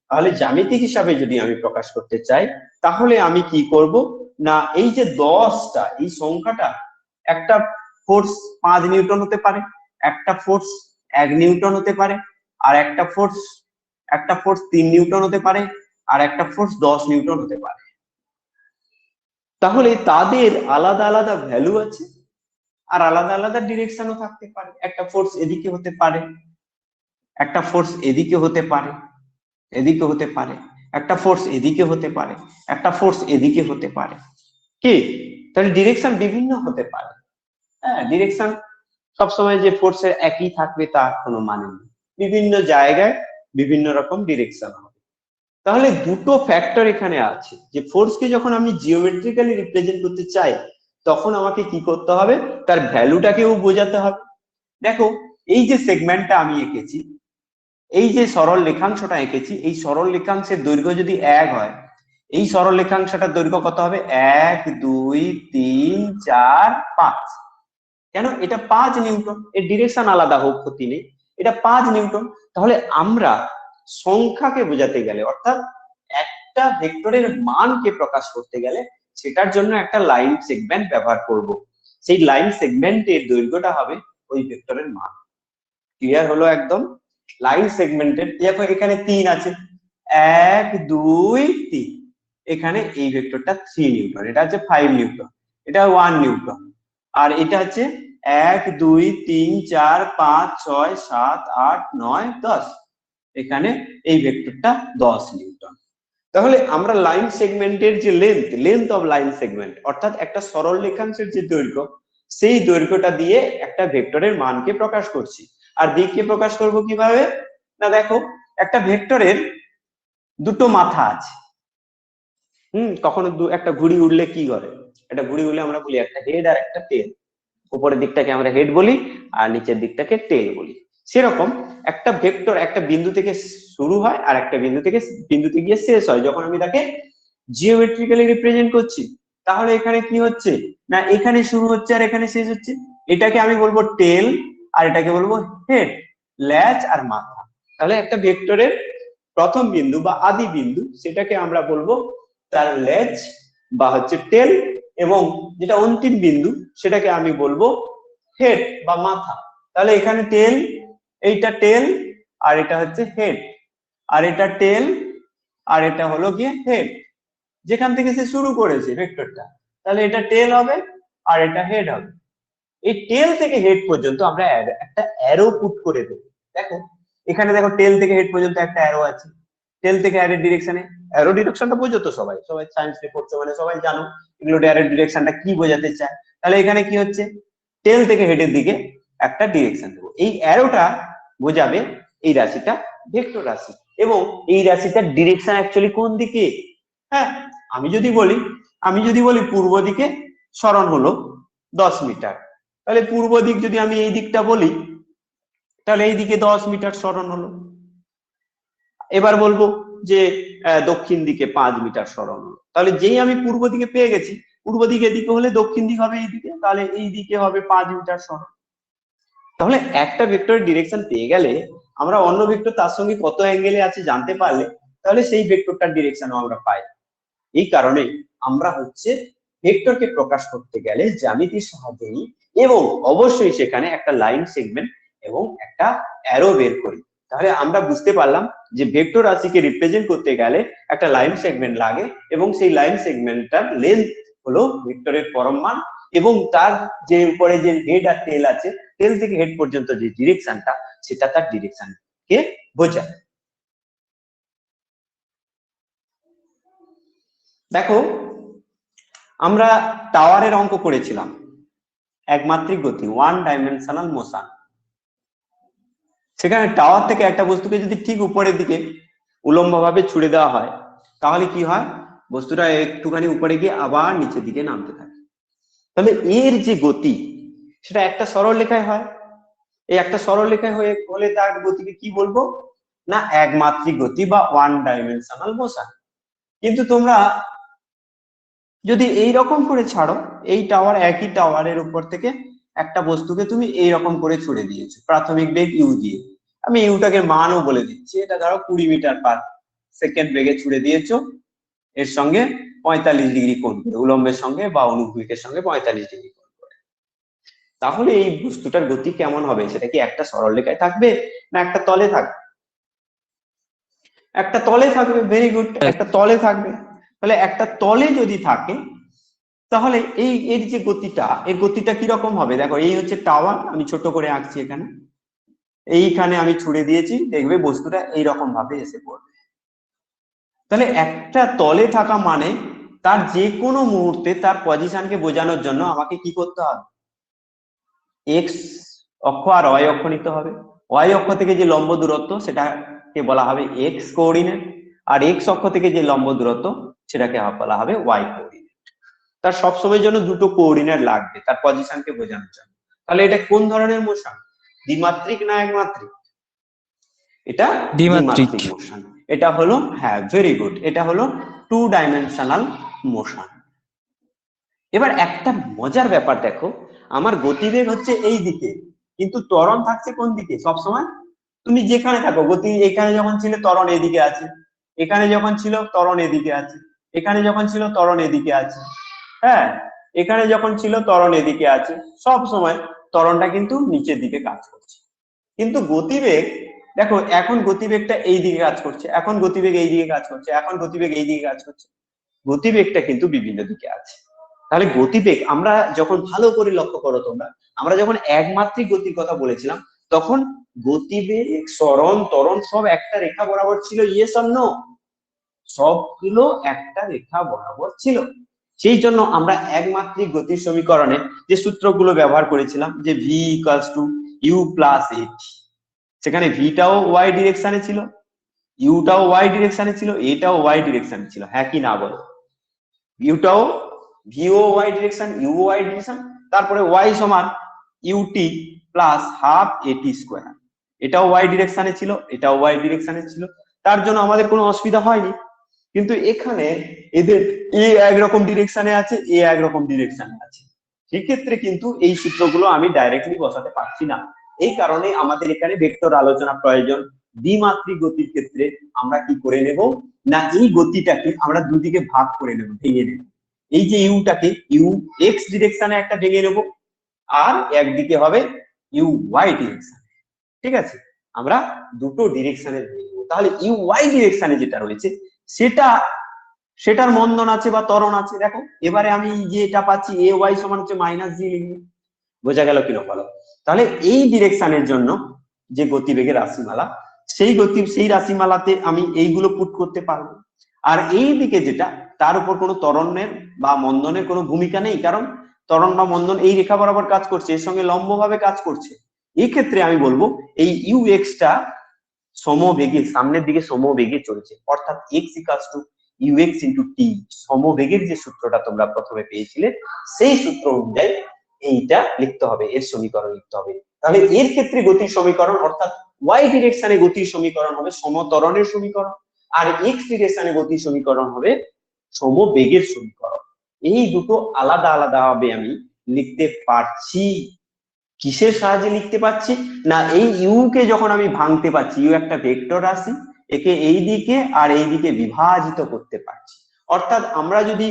তাহলে জ্যামিতিক হিসাবে যদি আমি প্রকাশ করতে চাই তাহলে আমি কি করব না, এই যে 10টা, এই সংখ্যাটা, একটা ফোর্স 5 নিউটন হতে পারে, একটা ফোর্স 1 নিউটন হতে পারে, আর একটা ফোর্স 3 নিউটন হতে পারে, আর একটা ফোর্স 10 নিউটন হতে পারে। তাহলে তাদের আলাদা আলাদা ভ্যালু আছে আর আলাদা আলাদা ডিরেকশনও থাকতে পারে। একটা ফোর্স এদিকে হতে পারে, একটা ফোর্স এদিকে হতে পারে, এদিকে হতে পারে, একটা ফোর্স এদিকে হতে পারে, একটা ফোর্স এদিকে হতে পারে। কি? তাহলে ডিরেকশন বিভিন্ন হতে পারে। হ্যাঁ, ডিরেকশন সবসময় যে ফোর্সের একই থাকবে তার কোনো মানে নেই, বিভিন্ন জায়গায় বিভিন্ন রকম ডিরেকশন হবে। তাহলে দুটো ফ্যাক্টর এখানে আছে, যে ফোর্সকে যখন আমি জিওমেট্রিক্যালি রিপ্রেজেন্ট করতে চাই তখন আমাকে কি করতে হবে, তার ভ্যালুটাকেও বোঝাতে হবে। দেখো, এই যে সেগমেন্টটা আমি এঁকেছি, এই যে সরল রেখাংশটা এঁকেছি, এই সরল রেখাংশের দৈর্ঘ্য যদি 1 হয়, এই সরল রেখাংশটার দৈর্ঘ্য কত হবে? 1 2 3 4 5। কেন? এটা 5 নিউটন, এর ডিরেকশন আলাদা হোক ক্ষতি নেই, এটা 5 নিউটন। তাহলে আমরা সংখ্যাকে বোঝাতে গেলে, অর্থাৎ একটা ভেক্টরের মানকে প্রকাশ করতে গেলে সেটার জন্য একটা লাইন সেগমেন্ট ব্যবহার করব। সেই লাইন সেগমেন্টের দৈর্ঘ্যটা হবে ওই ভেক্টরের মান। ক্লিয়ার হলো একদম? লাইন সেগমেন্টের, দেখো এখানে 3 আছে, 1 2 3, এখানে এই ভেক্টরটা 3 নিউটন, এটা হচ্ছে 5 নিউটন, এটা 1 নিউটন, আর এটা হচ্ছে 1 2 3 4 5 6 7 8 9 10, এখানে এই ভেক্টরটা 10 নিউটন। তাহলে আমরা লাইন সেগমেন্টের যে লেন্থ অফ লাইন সেগমেন্ট, অর্থাৎ একটা সরল রেখাংশের যে দৈর্ঘ্য, সেই দৈর্ঘ্যটা দিয়ে একটা ভেক্টরের মানকে প্রকাশ করছি। আর দিককে প্রকাশ করব কিভাবে? না দেখো, একটা ভেক্টরের দুটো মাথা আছে। কখনো একটা ঘুড়ি উড়লে কি করে, একটা ঘুড়ি উড়লে আমরা বলি একটা হেড আর একটা টেল। উপরের দিকটাকে আমরা হেড বলি আর নিচের দিকটাকে টেল বলি। সেরকম একটা ভেক্টর একটা বিন্দু থেকে শুরু হয় আর একটা বিন্দুতে গিয়ে শেষ হয় যখন আমি তাকে জিওমেট্রিক্যালি রিপ্রেজেন্ট করছি। তাহলে এখানে কি হচ্ছে না, এখানে শুরু হচ্ছে আর এখানে শেষ হচ্ছে। এটাকে আমি বলবো টেল আর এটাকে বলবো হেড, ল্যাচ আর মাথা। তাহলে একটা ভেক্টরের প্রথম বিন্দু বা আদি বিন্দু সেটাকে আমরা বলবো তার ল্যাচ বা হচ্ছে টেল, এবং যেটা অন্তিম বিন্দু সেটাকে আমি বলবো হেড বা মাথা। তাহলে এখানে টেল, এইটা টেল আর এটা হচ্ছে হেড, আর এটা টেল আর এটা হলো গিয়ে হেড, যেখান থেকে সে শুরু করেছে ভেক্টরটা। তাহলে এটা টেল হবে আর এটা হেড হবে। এই টেল থেকে হেড পর্যন্ত আমরা একটা অ্যারো পুট করে দেব। দেখো এখানে দেখো টেল থেকে হেড পর্যন্ত একটা অ্যারো আছে। টেল থেকে অ্যারো ডিরেকশনে, অ্যারো ডিরেকশনটা বোঝো তো সবাই, সায়েন্স নিয়ে পড়ছো মানে সবাই জানো এগুলো অ্যারো ডিরেকশনটা কি বোঝাতে চায়। তাহলে এখানে কি হচ্ছে, টেল থেকে হেডের দিকে একটা ডিরেকশন দেবো। এই অ্যারোটা বোঝাবে এই রাশিটা ভেক্টর রাশি, এবং এই রাশিটার ডিরেকশন অ্যাকচুয়ালি কোন দিকে। হ্যাঁ, আমি যদি বলি পূর্ব দিকে সরণ হলো 10 মিটার, তাহলে পূর্ব দিক যদি আমি এই দিকটা বলি তাহলে এই দিকে 10 মিটার সরণ হলো। এবার বলবো যে দক্ষিণ দিকে 5 মিটার সরণ হলো। তাহলে যেই আমি পূর্ব দিকে পেয়ে গেছি, পূর্ব দিকে এদিকে হলে দক্ষিণ দিক হবে এইদিকে, তাহলে এই দিকে হবে 5 মিটার সরণ। তাহলে একটা ভেক্টরের ডিরেকশন পেয়ে গেলে আমরা অন্য ভেক্টর তার সঙ্গে কত অ্যাঙ্গেলে আছে জানতে পারলে তাহলে সেই ভেক্টরটার ডিরেকশনও আমরা পাই। এই কারণে আমরা হচ্ছে ভেক্টরকে প্রকাশ করতে গেলে জ্যামিতির সাহায্যে নিই, এবং অবশ্যই সেখানে একটা লাইন সেগমেন্ট এবং একটা অ্যারো বের করি। তাহলে আমরা বুঝতে পারলাম যে ভেক্টর রাশিকে রিপ্রেজেন্ট করতে গেলে একটা লাইন সেগমেন্ট লাগে, এবং সেই লাইন সেগমেন্টটার লেন্থ হলো ভেক্টরের পরম মান, এবং তার যে উপরে যে হেড আর টেল আছে, টেল থেকে হেড পর্যন্ত যে ডিরেকশনটা সেটা তার ডিরেকশনকে বোঝায়। দেখো আমরা টাওয়ারের অঙ্ক করেছিলাম, একমাত্রিক গতি, ওয়ান ডাইমেনশনাল মোশন। সেখানে টাওয়ার থেকে একটা বস্তুকে যদি ঠিক উপরের দিকে উলম্বভাবে ছুড়ে দেওয়া হয় তাহলে কি হয়, বস্তুটা একটুখানি উপরে গিয়ে আবার নিচের দিকে নামতে থাকে। তাহলে এর যে গতি সেটা একটা সরল রেখায় হয়। এই একটা সরল রেখায় হলে তার গতিকে কি বলবো না, একমাত্রিক গতি বা ওয়ান ডাইমেনশনাল মোশন। কিন্তু তোমরা যদি এই রকম করে ছাড়ো, এই টাওয়ার, একই টাওয়ারের উপর থেকে একটা বস্তুকে তুমি এই রকম করে ছুড়ে দিয়েছো প্রাথমিক বেগ ইউ দিয়ে, আমি ইউটাকে মানও বলে দিচ্ছি, এটা ধরো 20 মিটার পার সেকেন্ড বেগে ছুড়ে দিয়েছো, এর সঙ্গে 45 ডিগ্রি কোণ করে, উলম্বের সঙ্গে বা অনুভূমিকের সঙ্গে 45 ডিগ্রি কোণ করে। তাহলে এই বস্তুটার গতি কেমন হবে, সেটা কি একটা সরল রেখায় থাকবে না একটা তলে থাকবে? একটা তলে থাকবে। ভেরি গুড, একটা তলে থাকবে। তাহলে একটা তলে যদি থাকে তাহলে এর যে গতিটা, এর গতিটা কিরকম হবে, দেখো এই হচ্ছে টাওয়ার, আমি ছোট করে আঁকছি এখানে, এইখানে আমি ছুড়ে দিয়েছি, দেখবে বস্তুটা এইরকম ভাবে এসে পড়বে। তাহলে একটা তলে থাকা মানে তার যে কোনো মুহূর্তে তার পজিশনকে বোঝানোর জন্য আমাকে কি করতে হবে, এক্স অক্ষ আর ওয়াই অক্ষ নিতে হবে। ওয়াই অক্ষ থেকে যে লম্ব দূরত্ব সেটাকে বলা হবে এক্স কোঅর্ডিনেট, আর এক্স অক্ষ থেকে যে লম্ব দূরত্ব সেটাকে বলা হবে ওয়াই কোঅর্ডিনেট। তার সবসময়ের জন্য দুটো কোঅর্ডিনেট লাগবে তার পজিশনকে বোঝানোর জন্য। তাহলে এটা কোন ধরনের মোশন, দ্বিমাত্রিক না একমাত্রিক? এটা দ্বিমাত্রিক মোশন। এটা হলো, হ্যাঁ ভেরি গুড, এটা হলো 2 ডাইমেনশনাল মোশন। এবার একটা মজার ব্যাপার দেখো, আমার গতিবেগ হচ্ছে এই দিকে, কিন্তু ত্বরণ থাকছে কোন দিকে সবসময়, তুমি যেখানে থাকো গতি, এখানে যখন ছিল ত্বরণ এদিকে আছে, এখানে যখন ছিল ত্বরণ এদিকে আছে, এখানে যখন ছিল ত্বরণ এদিকে আছে, হ্যাঁ এখানে যখন ছিল ত্বরণ এদিকে আছে, সব সময় ত্বরণটা কিন্তু নিচের দিকে কাজ করছে। কিন্তু গতিবেগ দেখো, এখন গতিবেগটা এই দিকে কাজ করছে, এখন গতিবেগ এই দিকে কাজ করছে, এখন গতিবেগ এই দিকে কাজ করছে, গতিবেগটা কিন্তু বিভিন্ন দিকে আছে। তাহলে গতিবেগ আমরা যখন ভালো করে লক্ষ্য করো তোমরা, আমরা যখন একমাত্রিক গতির কথা বলেছিলাম তখন গতিবেগ, সরণ, ত্বরণ সব একটা রেখা বরাবর ছিল, ইয়েস অর নো? সবগুলো একটা রেখা বরাবর ছিল। সেই জন্য আমরা একমাত্রিক গতির সমীকরণে যে সূত্রগুলো ব্যবহার করেছিলাম, যে V equals to U plus H, সেখানে ভিটাও ওয়াই ডিরেকশনে ছিল, ইউটাও ওয়াই ডিরেকশনে ছিল, এটাও ওয়াই ডিরেকশনে ছিল, হ্যাঁ কি না বলো? ইউটাও ভিও Y direction, U Y direction, তারপরে ওয়াই সমান u t plus half a t square, এটাও ওয়াই ডিরেকশনে ছিল, এটাও ওয়াই ডিরেকশনে ছিল, তার জন্য আমাদের কোনো অসুবিধা হয়নি। কিন্তু এখানে এদের এ একরকম ডিরেকশনে আছে, এ একরকম ডিরেকশনে আছে, সেক্ষেত্রে কিন্তু এই সূত্রগুলো আমি ডাইরেক্টলি বসাতে পারছি না। এই কারণে আমাদের এখানে ভেক্টর আলোচনা প্রয়োজন। দ্বিমাত্রিক গতির ক্ষেত্রে আমরা কি করে নেব না, এই গতিটাকে আমরা দুদিকে ভাগ করে নেব, ভেঙে নেব। এই যে ইউটাকে ইউ এক্স ডিরেকশনে একটা ভেঙে নেব, আর একদিকে হবে ইউ ওয়াই ডিরেকশন। ঠিক আছে, আমরা দুটো ডিরেকশনে ভেঙে নেব। তাহলে ইউ ওয়াই ডিরেকশনে যেটা রয়েছে সেটার মন্দন আছে বা ত্বরণ আছে। দেখো এবারে আমি যে এটা পাচ্ছি এ ওয়াই সমান হচ্ছে মাইনাস জি লিখবো, বোঝা গেল কিনা বলো? তাহলে এই ডিরেকশনের জন্য যে গতিবেগের রাশিমালা, সেই রাশিমালাতে আমি এইগুলো পুট করতে পারবো। আর এই দিকে যেটা, তার উপর কোনো ত্বরণের বা মন্দনের কোনো ভূমিকা নেই, কারণ ত্বরণ বা মন্দন এই রেখা বরাবর কাজ করছে, এর সঙ্গে লম্বভাবে কাজ করছে। এই ক্ষেত্রে আমি বলবো এই ইউ এক্সটা সমবেগে সামনের দিকে সমবেগে চলছে, অর্থাৎ X equals to u x into T, সমবেগের যে সূত্রটা তোমরা প্রথমে পেয়েছিলে সেই সূত্র অনুযায়ী এইটা লিখতে হবে, এর সমীকরণ লিখতে হবে। তাহলে এর ক্ষেত্রে গতির সমীকরণ অর্থাৎ ওয়াই ডিরেকশনে গতির সমীকরণ হবে সমত্বরণের সমীকরণ, আর এক্স ডিরেকশনে গতির সমীকরণ হবে সমবেগের সমীকরণ। এই দুটো আলাদা আলাদা ভাবে আমি লিখতে পারছি। কিসের সাহায্যে লিখতে পারছি না, এই ইউ কে যখন আমি ভাঙতে পারছি, ইউ একটা ভেক্টর রাশি, একে এই দিকে আর এই দিকে বিভাজিত করতে পারছি। অর্থাৎ আমরা যদি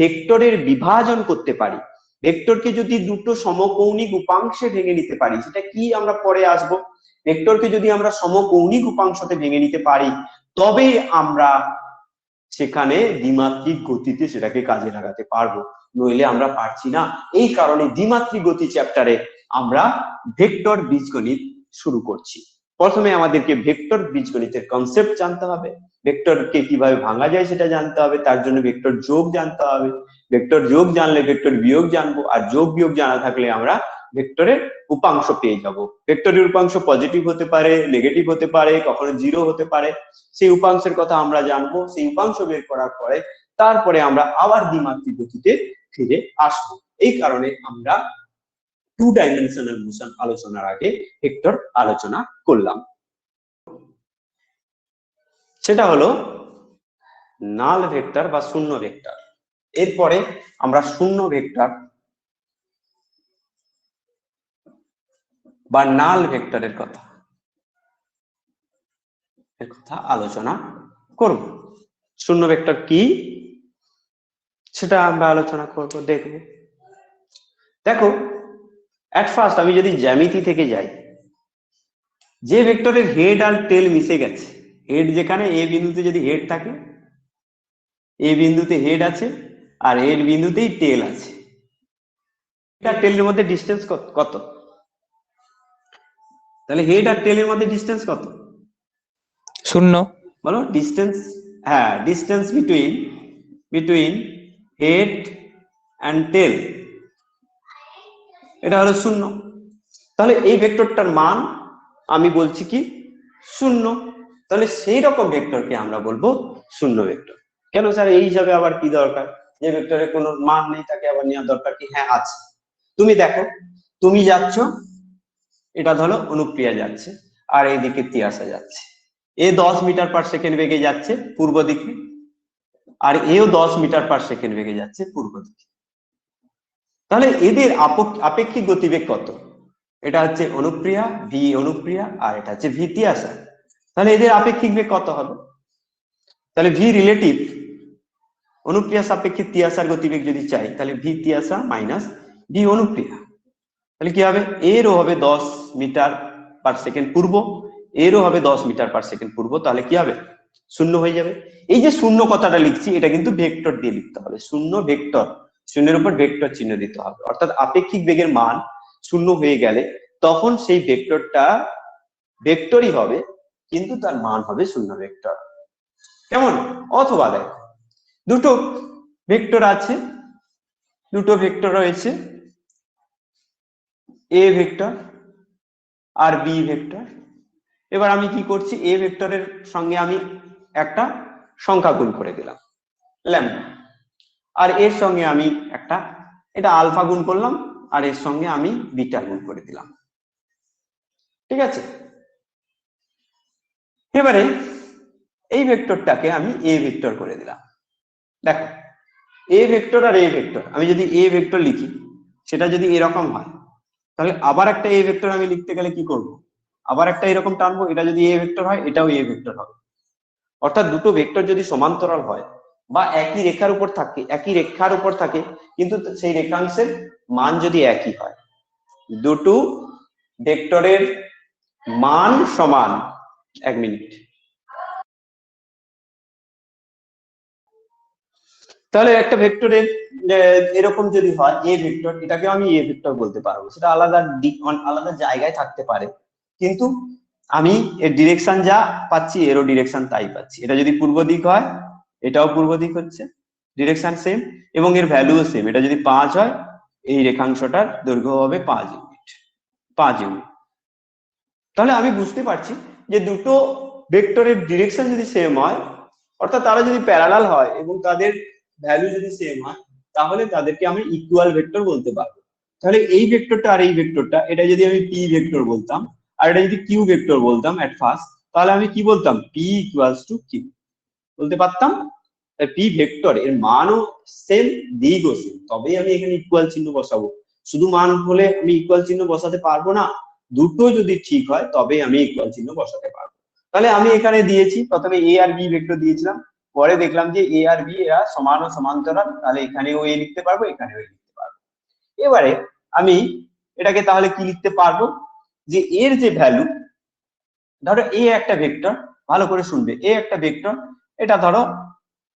ভেক্টরের বিভাজন করতে পারি, ভেক্টরকে যদি দুটো সমকৌণিক উপাংশে ভেঙে নিতে পারি, সেটা কি আমরা পরে আসবো, ভেক্টরকে যদি আমরা সমকৌণিক উপাংশতে ভেঙে নিতে পারি, তবে আমরা সেখানে দ্বিমাত্রিক গতিতে সেটাকে কাজে লাগাতে পারবো, নইলে আমরা পারছি না। এই কারণে দ্বিমাত্রিক গতি চ্যাপ্টারে আমরা ভেক্টর বীজগণিত শুরু করছি। প্রথমে আমাদেরকে ভেক্টর বীজগণিতের কনসেপ্ট জানতে হবে, ভেক্টরকে কিভাবে ভাঙা যায় সেটা জানতে হবে, তার জন্য ভেক্টর যোগ জানতে হবে, ভেক্টর যোগ জানলে ভেক্টর বিয়োগ জানবো, আর যোগ বিয়োগ জানা থাকলে আমরা ভেক্টরের উপাংশ পেয়ে যাব। ভেক্টরের উপাংশ পজিটিভ হতে পারে, নেগেটিভ হতে পারে, কখনো জিরো হতে পারে, সেই উপাংশের কথা আমরা জানবো। সেই উপাংশ বের করার পরে তারপরে আমরা আবার দ্বিমাত্রিক গতিতে ফিরে আসবো। এই কারণে আমরা টু ডাইমেনশনাল মোশন আলোচনার আগে ভেক্টর আলোচনা করলাম। সেটা হলো নাল ভেক্টর বা শূন্য ভেক্টর। এরপরে আমরা শূন্য ভেক্টর বা নাল ভেক্টরের কথা আলোচনা করব। শূন্য ভেক্টর কি সেটা আমরা আলোচনা করব, দেখব। দেখো এট ফার্স্ট আমি যদি জ্যামিতি থেকে যাই, যে ভেক্টরের হেড আর টেল মিশে গেছে, হেড যেখানে এ বিন্দুতে যদি হেড থাকে, এ বিন্দুতে হেড আছে আর এর বিন্দুতেই টেল আছে, এটা টেলের মধ্যে ডিস্টেন্স কত? তাহলে হেড আর টেলের মধ্যে ডিস্টেন্স কত? 0। বলো ডিস্টেন্স। হ্যাঁ, ডিস্টেন্স বিটুইন হেড এন্ড টেল, এটা হলো 0। তাহলে এই ভেক্টরটার মান আমি বলছি কি 0। তাহলে সেই রকম ভেক্টরকে আমরা বলবো শূন্য ভেক্টর। কেন স্যার এই হিসাবে আবার কি দরকার, যে ভেক্টরের কোনো মান নেই তাকে আবার নেওয়ার দরকার কি? হ্যাঁ আছে। তুমি দেখো, তুমি যাচ্ছ, এটা ধরো অনুপ্রিয়া যাচ্ছে আর এইদিকে তিয়াসা যাচ্ছে, এ 10 মিটার পার সেকেন্ড বেগে যাচ্ছে পূর্ব দিকে, আর এও 10 মিটার পার সেকেন্ড বেগে যাচ্ছে পূর্ব দিকে। তাহলে এদের আপেক্ষিক গতিবেগ কত? এটা হচ্ছে অনুপ্রিয়া, ভি অনুপ্রিয়া, আর এটা হচ্ছে ভি তিয়াসা। তাহলে এদের আপেক্ষিক বেগ কত হবে? তাহলে ভি রিলেটিভ অনুপ্রিয়া সাপেক্ষে তিয়াসার গতিবেগ যদি চাই, তাহলে ভি তিয়াসা মাইনাস ভি অনুপ্রিয়া, তাহলে কি হবে? এরও হবে 10 মিটার পার সেকেন্ড পূর্ব, এরও হবে 10 মিটার পার সেকেন্ড পূর্ব, তাহলে কি হবে? 0 হয়ে যাবে। এই যে শূন্য কথাটা লিখছি, এটা কিন্তু ভেক্টর দিয়ে লিখতে হবে, শূন্য ভেক্টর, শূন্যের উপর ভেক্টর চিহ্ন দিতে হবে। অর্থাৎ আপেক্ষিক বেগের মান 0 হয়ে গেলে তখন সেই ভেক্টরটা ভেক্টরই হবে, কিন্তু তার মান হবে শূন্য ভেক্টর। কেমন? অথবা দেখো দুটো ভেক্টর আছে, দুটো ভেক্টর রয়েছে, এ ভেক্টর আর বি ভেক্টর। এবার আমি কি করছি, এ ভেক্টরের সঙ্গে আমি একটা সংখ্যা গুণ করে দিলাম ল্যামডা, আর এর সঙ্গে আমি একটা এটা আলফা গুণ করলাম, আর এর সঙ্গে আমি বিটা গুণ করে দিলাম। ঠিক আছে, এবারে এই ভেক্টরটাকে আমি এ ভেক্টর করে দিলাম। দেখো এ ভেক্টর আর এ ভেক্টর, আমি যদি এ ভেক্টর লিখি সেটা যদি এরকম হয়, তাহলে আবার একটা এ ভেক্টর আমি লিখতে গেলে কি করব, আবার একটা এরকম টানবো, এটা যদি এ ভেক্টর হয় এটাও এ ভেক্টর হবে। অর্থাৎ দুটো ভেক্টর যদি সমান্তরাল হয় বা একই রেখার উপর থাকে কিন্তু সেই রেখাংশের মান যদি একই হয়, দুটো ভেক্টরের মান সমান, এক মিনিট, তাহলে একটা ভেক্টরের এরকম যদি হয় এ ভেক্টর, এটাকে আমি এ ভেক্টর বলতে পারবো। সেটা আলাদা দিক আলাদা জায়গায় থাকতে পারে, কিন্তু আমি এর ডিরেকশন যা পাচ্ছি এরও ডিরেকশন তাই পাচ্ছি। এটা যদি পূর্ব দিক হয় এটাও পূর্ব দিক হচ্ছে, ডিরেকশন সেম, এবং এর ভ্যালুও সেম। এটা যদি 5 হয় এই রেখাংশটার দৈর্ঘ্য হবে 5 ইউনিট। তাহলে আমি বুঝতে পারছি যে দুটো ভেক্টরের ডিরেকশন যদি সেম হয়, অর্থাৎ তারা যদি প্যারালাল হয় এবং তাদের ভ্যালু যদি সেম হয়, তাহলে তাদেরকে আমি ইকুয়াল ভেক্টর বলতে পারবো। তাহলে এই ভেক্টরটা আর এই ভেক্টরটা, এটা যদি আমি পি ভেক্টর বলতাম আর এটা যদি কিউ ভেক্টর বলতাম এট ফার্স্ট, তাহলে আমি কি বলতাম, পি ইকুয়ালস টু কিউ বলতে পারতাম। পি ভেক্টর এর মানও সেম, দিকও সেম, তবেই আমি এখানে ইকুয়াল চিহ্ন বসাবো। শুধু মান হলে আমি ইকুয়াল চিহ্ন বসাতে পারবো না, দুটো যদি ঠিক হয় তবে আমি ইকুয়াল চিহ্ন বসাতে পারবো। তাহলে আমি এখানে দিয়েছি, প্রথমে এ আর বি ভেক্টর দিয়েছিলাম, পরে দেখলাম যে এ আর বি এরা সমান ও সমান্তরাল, তাহলে এখানেও এ লিখতে পারবো, এখানেও এ লিখতে পারবো। এবারে আমি এটাকে তাহলে কি লিখতে পারবো, যে এর যে ভ্যালু, ধরো এ একটা ভেক্টর, ভালো করে শুনবে, এ একটা ভেক্টর, এটা ধরো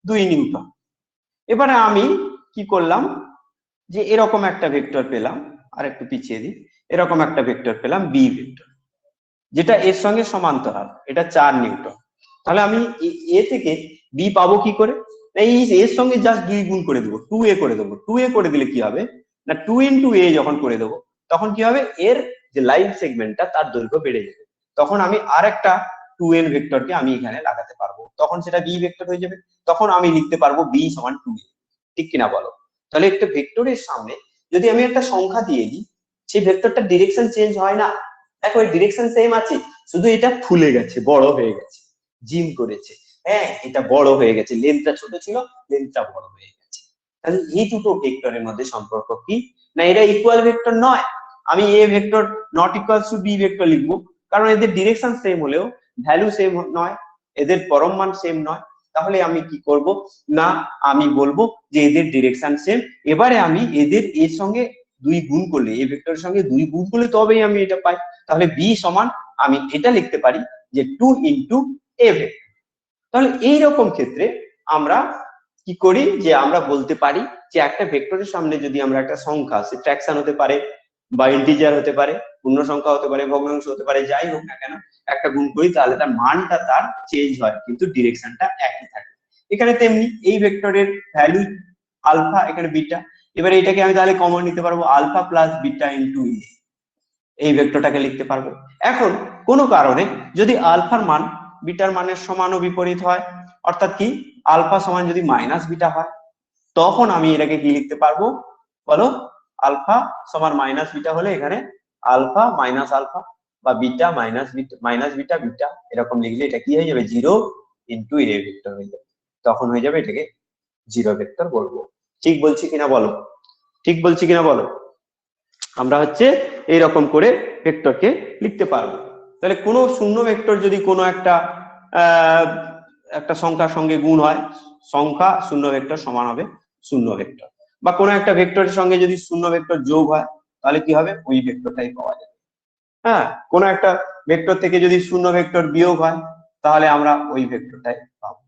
2 নিউটন। এবারে আমি কি করলাম, যে এরকম একটা ভেক্টর পেলাম, আর একটু পিছিয়ে দিই, এরকম একটা ভেক্টর পেলাম বি ভেক্টর, যেটা এর সঙ্গে সমান্তরাল, এটা 4 নিউটন। তাহলে আমি এ থেকে বি পাবো কি করে, এই এর সঙ্গে জাস্ট 2 গুণ করে দেবো, 2a করে দেবো। 2a করে দিলে কি হবে না, 2 ইন্টু এ যখন করে দেবো তখন কি হবে, এর যে লাইন সেগমেন্টটা তার দৈর্ঘ্য বেড়ে যাবে, তখন আমি আরেকটা 2n ভেক্টরকে আমি এখানে লাগাতে পারবো, তখন সেটা বি ভেক্টর হয়ে যাবে। তখন আমি লিখতে পারবো বি সমান 2a। ঠিক কিনা বলো? তাহলে একটা ভেক্টরের সামনে যদি আমি একটা সংখ্যা দিয়ে দিই, সেই ভেক্টরটার ডিরেকশন চেঞ্জ হয় না। দেখো এর ডিরেকশন সেম আছে, শুধু এটা ফুলে গেছে, বড় হয়ে গেছে, জিম করেছে। হ্যাঁ, এটা বড় হয়ে গেছে, লেন্থটা ছোট ছিল, লেন্থটা বড় হয়ে গেছে। তাহলে এই দুটো ভেক্টরের মধ্যে সম্পর্ক কি না, এটা ইকুয়াল ভেক্টর নয়। আমি A vector not equals to B vector লিখবো, কারণ এদের ডিরেকশন সেম হলেও ভ্যালু সেম নয়, এদের পরম মান সেম নয়। তাহলে আমি কি করব না, আমি বলবো যে এদের ডিরেকশন সেম। এবারে আমি এদের এর সঙ্গে 2 গুণ করলে, এ ভেক্টরের সঙ্গে 2 গুণ করলে তবেই আমি এটা পাই। তাহলে বি সমান আমি এটা লিখতে পারি যে 2 ইন্টু এ ভেক্টর। তাহলে এইরকম ক্ষেত্রে আমরা কি করি, যে আমরা বলতে পারি যে একটা ভেক্টরের সামনে যদি আমরা একটা সংখ্যা, সে ফ্র্যাকশন হতে পারে বা ইন্টিজার হতে পারে, পূর্ণ সংখ্যা হতে পারে, ভগ্নাংশ হতে পারে, যাই হোক না কেন, একটা গুণ করি, তাহলে তার মানটা তার চেঞ্জ হয় কিন্তু ডিরেকশনটা একই থাকে। এখানে তেমনি এই ভেক্টরের ভ্যালু আলফা, এখানে বিটা, এবারে এটাকে আমি তাহলে কমন নিতে পারবো, আলফা প্লাস বিটা ইন্টু এ, এই ভেক্টরটাকে লিখতে পারবো। এখন কোনো কারণে যদি আলফার মান বিটার মানের সমান ও বিপরীত হয়, অর্থাৎ কি, আলফা সমান যদি মাইনাস বিটা হয়, তখন আমি এটাকে কি লিখতে পারবো বলো, আলফা সমান মাইনাস বিটা হলে এখানে আলফা মাইনাস আলফা বা বিটা মাইনাস বিটা বিটা, এরকম লিখলে এটা কি হয়ে যাবে, 0 ইন্টু এ ভেক্টর হয়ে যাবে। তখন হয়ে যাবে এটাকে 0 ভেক্টর বলবো। ঠিক বলছি কিনা বলো, ঠিক বলছি কিনা বলো? আমরা হচ্ছে এইরকম করে ভেক্টরকে লিখতে পারবো। তাহলে কোনো শূন্য ভেক্টর যদি কোনো একটা সংখ্যার সঙ্গে গুণ হয়, সংখ্যা শূন্য ভেক্টর সমান হবে শূন্য ভেক্টর। বা কোনো একটা ভেক্টরের সঙ্গে যদি শূন্য ভেক্টর যোগ হয়, তাহলে কি হবে, ওই ভেক্টরটাই পাওয়া যাবে। হ্যাঁ, কোনো একটা ভেক্টর থেকে যদি শূন্য ভেক্টর বিয়োগ হয়, তাহলে আমরা ওই ভেক্টরটাই পাবো,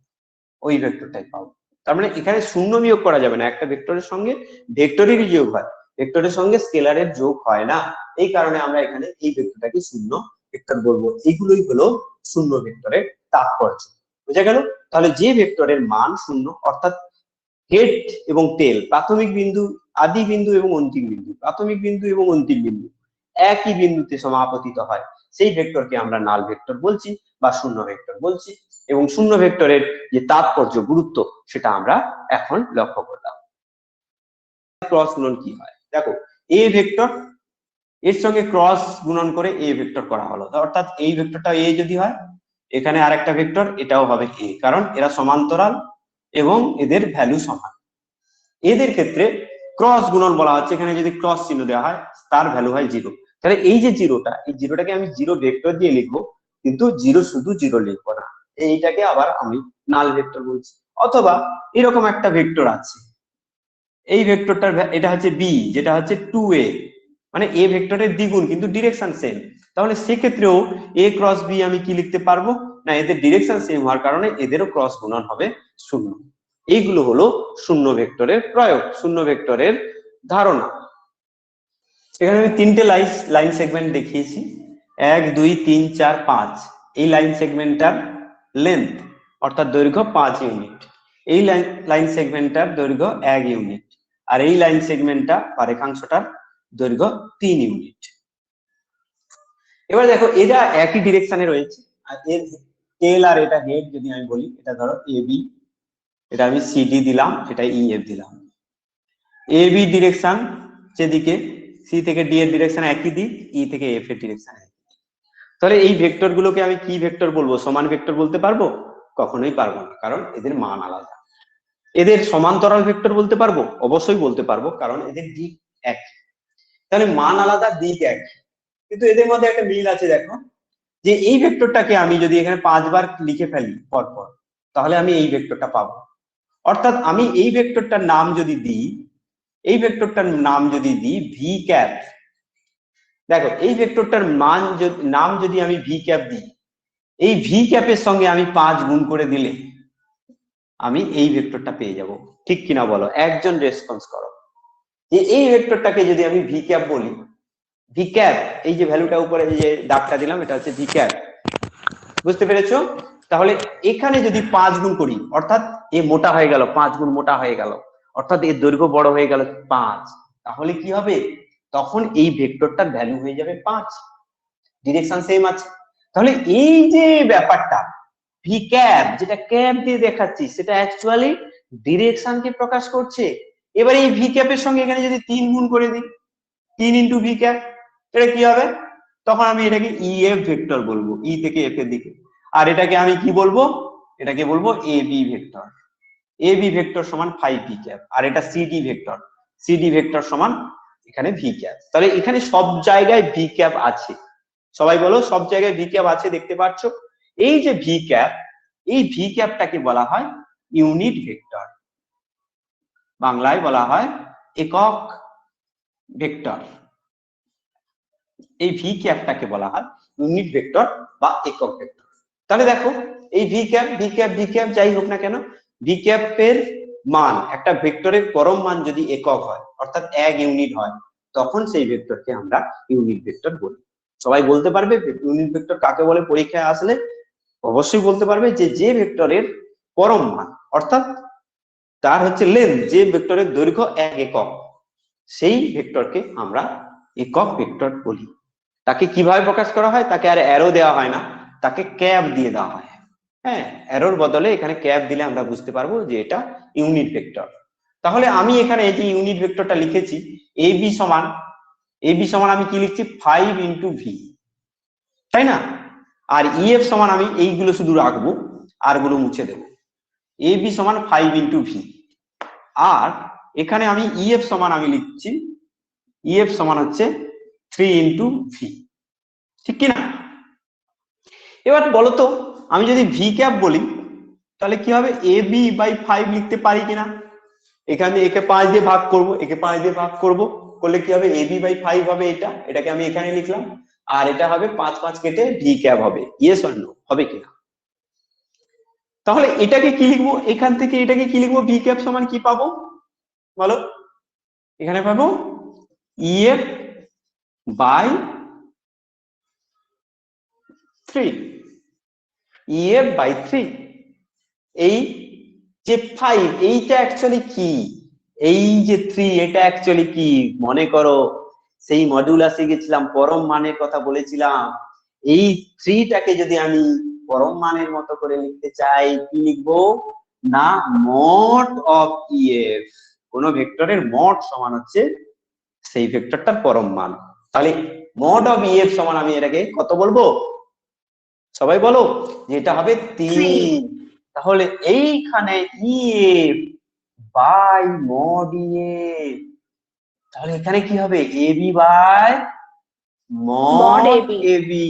ওই ভেক্টরটাই পাবো। তার মানে এখানে শূন্য বিয়োগ করা যাবে না, একটা ভেক্টরের সঙ্গে ভেক্টরেরই যোগ হয়, ভেক্টরের সঙ্গে স্কেলারের যোগ হয় না। এই কারণে আমরা এখানে এই ভেক্টরটাকে শূন্য ভেক্টর বলবো। এইগুলোই হলো শূন্য ভেক্টরের তাৎপর্য, বুঝা গেল? তাহলে যে ভেক্টরের মান শূন্য, অর্থাৎ হেড এবং টেল, প্রাথমিক বিন্দু, আদি বিন্দু এবং অন্তিম বিন্দু, প্রাথমিক বিন্দু এবং অন্তিম বিন্দু একই বিন্দুতে সমাপতিত হয় সেই ভেক্টরকে আমরা নাল ভেক্টর বলছি বা শূন্য ভেক্টর বলছি। এবং শূন্য ভেক্টরের যে তাৎপর্য গুরুত্ব সেটা আমরা এখন লক্ষ্য করলাম। ক্রস গুণন কি হয় দেখো, এ ভেক্টর এর সঙ্গে ক্রস গুণন করে এ ভেক্টর করা হলো, অর্থাৎ এই ভেক্টরটা এ যদি হয়, এখানে আরেকটা ভেক্টর এটাও হবে এ, কারণ এরা সমান্তরাল এবং এদের ভ্যালু সমান। এদের ক্ষেত্রে ক্রস গুণন বলা হচ্ছে, এখানে যদি ক্রস চিহ্ন দেওয়া হয় তার ভ্যালু হয় 0। তাহলে এই যে জিরোটা, এই জিরোটাকে আমি জিরো ভেক্টর দিয়ে লিখবো, কিন্তু জিরো শুধু জিরো লিখবো না, এইটাকে আবার আমি নাল ভেক্টর বলছি। অথবা এরকম একটা ভেক্টর আছে, এই ভেক্টরটার এটা হচ্ছে বি, যেটা হচ্ছে 2a, মানে এ ভেক্টরের দ্বিগুণ কিন্তু ডিরেকশন সেম। তাহলে সেক্ষেত্রেও এ ক্রস বি আমি কি লিখতে পারবো না, এদের ডিরেকশন সেম হওয়ার কারণে এদেরও ক্রস গুণন হবে 0। এইগুলো হলো শূন্য ভেক্টরের প্রয়োগ, শূন্য ভেক্টরের ধারণা। এখানে আমি তিনটে লাইন সেগমেন্ট দেখিয়েছি, 1 2 3 4 5। এই লাইন সেগমেন্টটার লেন্থ অর্থাৎ দৈর্ঘ্য 5 ইউনিট, এই লাইন সেগমেন্টটার দৈর্ঘ্য 1 ইউনিট, আর এই লাইন সেগমেন্টটা বা রেখাংশটার দৈর্ঘ্য 3 ইউনিট। এবার দেখো এরা একই ডিরেকশনে রয়েছে, আর এর টেল আর এটা হেড যদি আমি বলি, এটা ধরো এ বি, এটা আমি সিডি দিলাম, এটা ই এফ দিলাম। এ বি ডিরেকশন যেদিকে, সি থেকে ডি এর ডিরেকশন একই দিক, ই থেকে এফ এর ডিরেকশন একই দিক। তাহলে এই ভেক্টর গুলোকে আমি কি ভেক্টর বলবো, সমান ভেক্টর বলতে পারবো? কখনোই পারবো না, কারণ এদের মান আলাদা। এদের সমান্তরাল ভেক্টর বলতে পারবো? অবশ্যই বলতে পারবো, কারণ এদের দিক এক। তাহলে মান আলাদা, দিক এক, কিন্তু এদের মধ্যে একটা মিল আছে। দেখো যে এই ভেক্টরটাকে আমি যদি এখানে 5 বার লিখে ফেলি পরপর, তাহলে আমি এই ভেক্টরটা পাবো। অর্থাৎ আমি এই ভেক্টরটার নাম যদি দিই, এই ভেক্টরটার নাম যদি দিই ভি ক্যাপ, দেখো এই ভেক্টরটার নাম যদি আমি ভি ক্যাপ দিই, এই ভি ক্যাপের সঙ্গে আমি 5 গুণ করে দিলে আমি এই ভেক্টরটা পেয়ে যাব। ঠিক কিনা বলো, একজন রেসপন্স করো। যে এই ভেক্টরটাকে যদি আমি ভি ক্যাপ বলি, ভি ক্যাপ, এই যে ভ্যালুটা উপরে এই যে দাগটা দিলাম, এটা হচ্ছে ভি ক্যাপ। বুঝতে পেরেছো? তাহলে এখানে যদি 5 গুণ করি, অর্থাৎ এ মোটা হয়ে গেল, 5 গুণ মোটা হয়ে গেল, অর্থাৎ এর দৈর্ঘ্য বড় হয়ে গেল 5, তাহলে কি হবে, তখন এই ভেক্টরটার ভ্যালু হয়ে যাবে 5, ডিরেকশন সেম আছে। তাহলে এই যে ব্যাপারটা ভি ক্যাপ, যেটা ক্যাপ দিয়ে দেখাচ্ছি, সেটা অ্যাকচুয়ালি ডিরেকশনকে প্রকাশ করছে। এবার এই ভি ক্যাপের সঙ্গে এখানে যদি 3 গুণ করে দিই, 3 ইন্টু ভি ক্যাপ, এটা কি হবে, তখন আমি এটাকে ই এফ ভেক্টর বলবো, ই থেকে এফ এর দিকে। আর এটাকে আমি কি বলবো, এটাকে বলবো A B vector. A B vector সমান 5 ভি ক্যাপ, আর এটা সিডি ভেক্টর, সিডি ভেক্টর সমান এখানে ভি ক্যাপ। তাহলে এখানে সব জায়গায় ভি ক্যাপ আছে, সবাই বলো সব জায়গায় ভি ক্যাপ আছে, দেখতে পাচ্ছ? এই যে ভি ক্যাপ, এই ভি ক্যাপটাকে বলা হয় ইউনিট ভেক্টর, বাংলায় বলা হয় একক ভেক্টর। এই ভি ক্যাপটাকে বলা হয় ইউনিট ভেক্টর বা একক ভেক্টর। তাহলে দেখো এই V cap, V cap, V cap যাই হোক না কেন, ভি ক্যাপের মান, একটা ভেক্টরের পরম মান যদি একক হয়, অর্থাৎ 1 ইউনিট হয়, তখন সেই ভেক্টরকে আমরা ইউনিট ভেক্টর বলি। সবাই বলতে পারবে ইউনিট ভেক্টর কাকে বলে? পরীক্ষায় আসলে অবশ্যই বলতে পারবে যে ভেক্টরের পরম মান, অর্থাৎ তার হচ্ছে লেন্থ, যে ভেক্টরের দৈর্ঘ্য 1 একক, সেই ভেক্টরকে আমরা একক ভেক্টর বলি। তাকে কিভাবে প্রকাশ করা হয়? তাকে আর অ্যারো দেওয়া হয় না, তাকে ক্যাপ দিয়ে দেওয়া হয়। হ্যাঁ, অ্যারোর বদলে এখানে ক্যাপ দিলে আমরা বুঝতে পারবো যে এটা ইউনিট ভেক্টর। তাহলে আমি এখানে এই যে ইউনিট ভেক্টরটা লিখেছি, এ বি সমান আমি কি লিখছি, 5 ইন্টু ভি, তাই না? আর ইএফ সমান আমি এইগুলো শুধু রাখবো, আর গুলো মুছে দেবো। এ বি সমান 5 ইন্টু ভি, আর এখানে আমি ইএফ সমান আমি লিখছি, ইএফ সমান হচ্ছে 3 ইন্টু ভি, ঠিক কিনা? এবার বলতো আমি যদি ভি ক্যাপ বলি, তাহলে কি হবে, এ বি বাই 5 লিখতে পারি কিনা? এখানে একে 5 দিয়ে ভাগ করব, একে 5 দিয়ে ভাগ করব, করলে কি হবে, এ বি বাই 5 হবে, এটাকে আমি এখানে লিখলাম, আর এটা হবে 5 5 কেটে ভি ক্যাপ হবে। ইয়েস অর নো, হবে কিনা? তাহলে এটাকে কি লিখবো, এখান থেকে এটাকে কি লিখবো, ভি ক্যাপ সমান কি পাবো বলো? এখানে পাবো ইএফ বাই 3, ইএফ বাই 3। এই যে 5, এইটা অ্যাকচুয়ালি কি, এই যে 3, এটা অ্যাকচুয়ালি কি? মনে করো সেই মডিউলাসে গেছিলাম, পরম মানের কথা বলেছিলাম। এই 3টাকে যদি আমি পরম মানের মতো করে লিখতে চাই, কি লিখবো না, মড অফ ইএফ। কোন ভেক্টরের মড সমান হচ্ছে সেই ভেক্টরটার পরম মান। তাহলে মড অফ ইএফ সমান আমি এটাকে কত বলবো, সবাই বলো, যে এটা হবে 3। তাহলে এইখানে ইএফ বাই মড ইএফ, তাহলে এখানে কি হবে, এবি বাই মড এবি।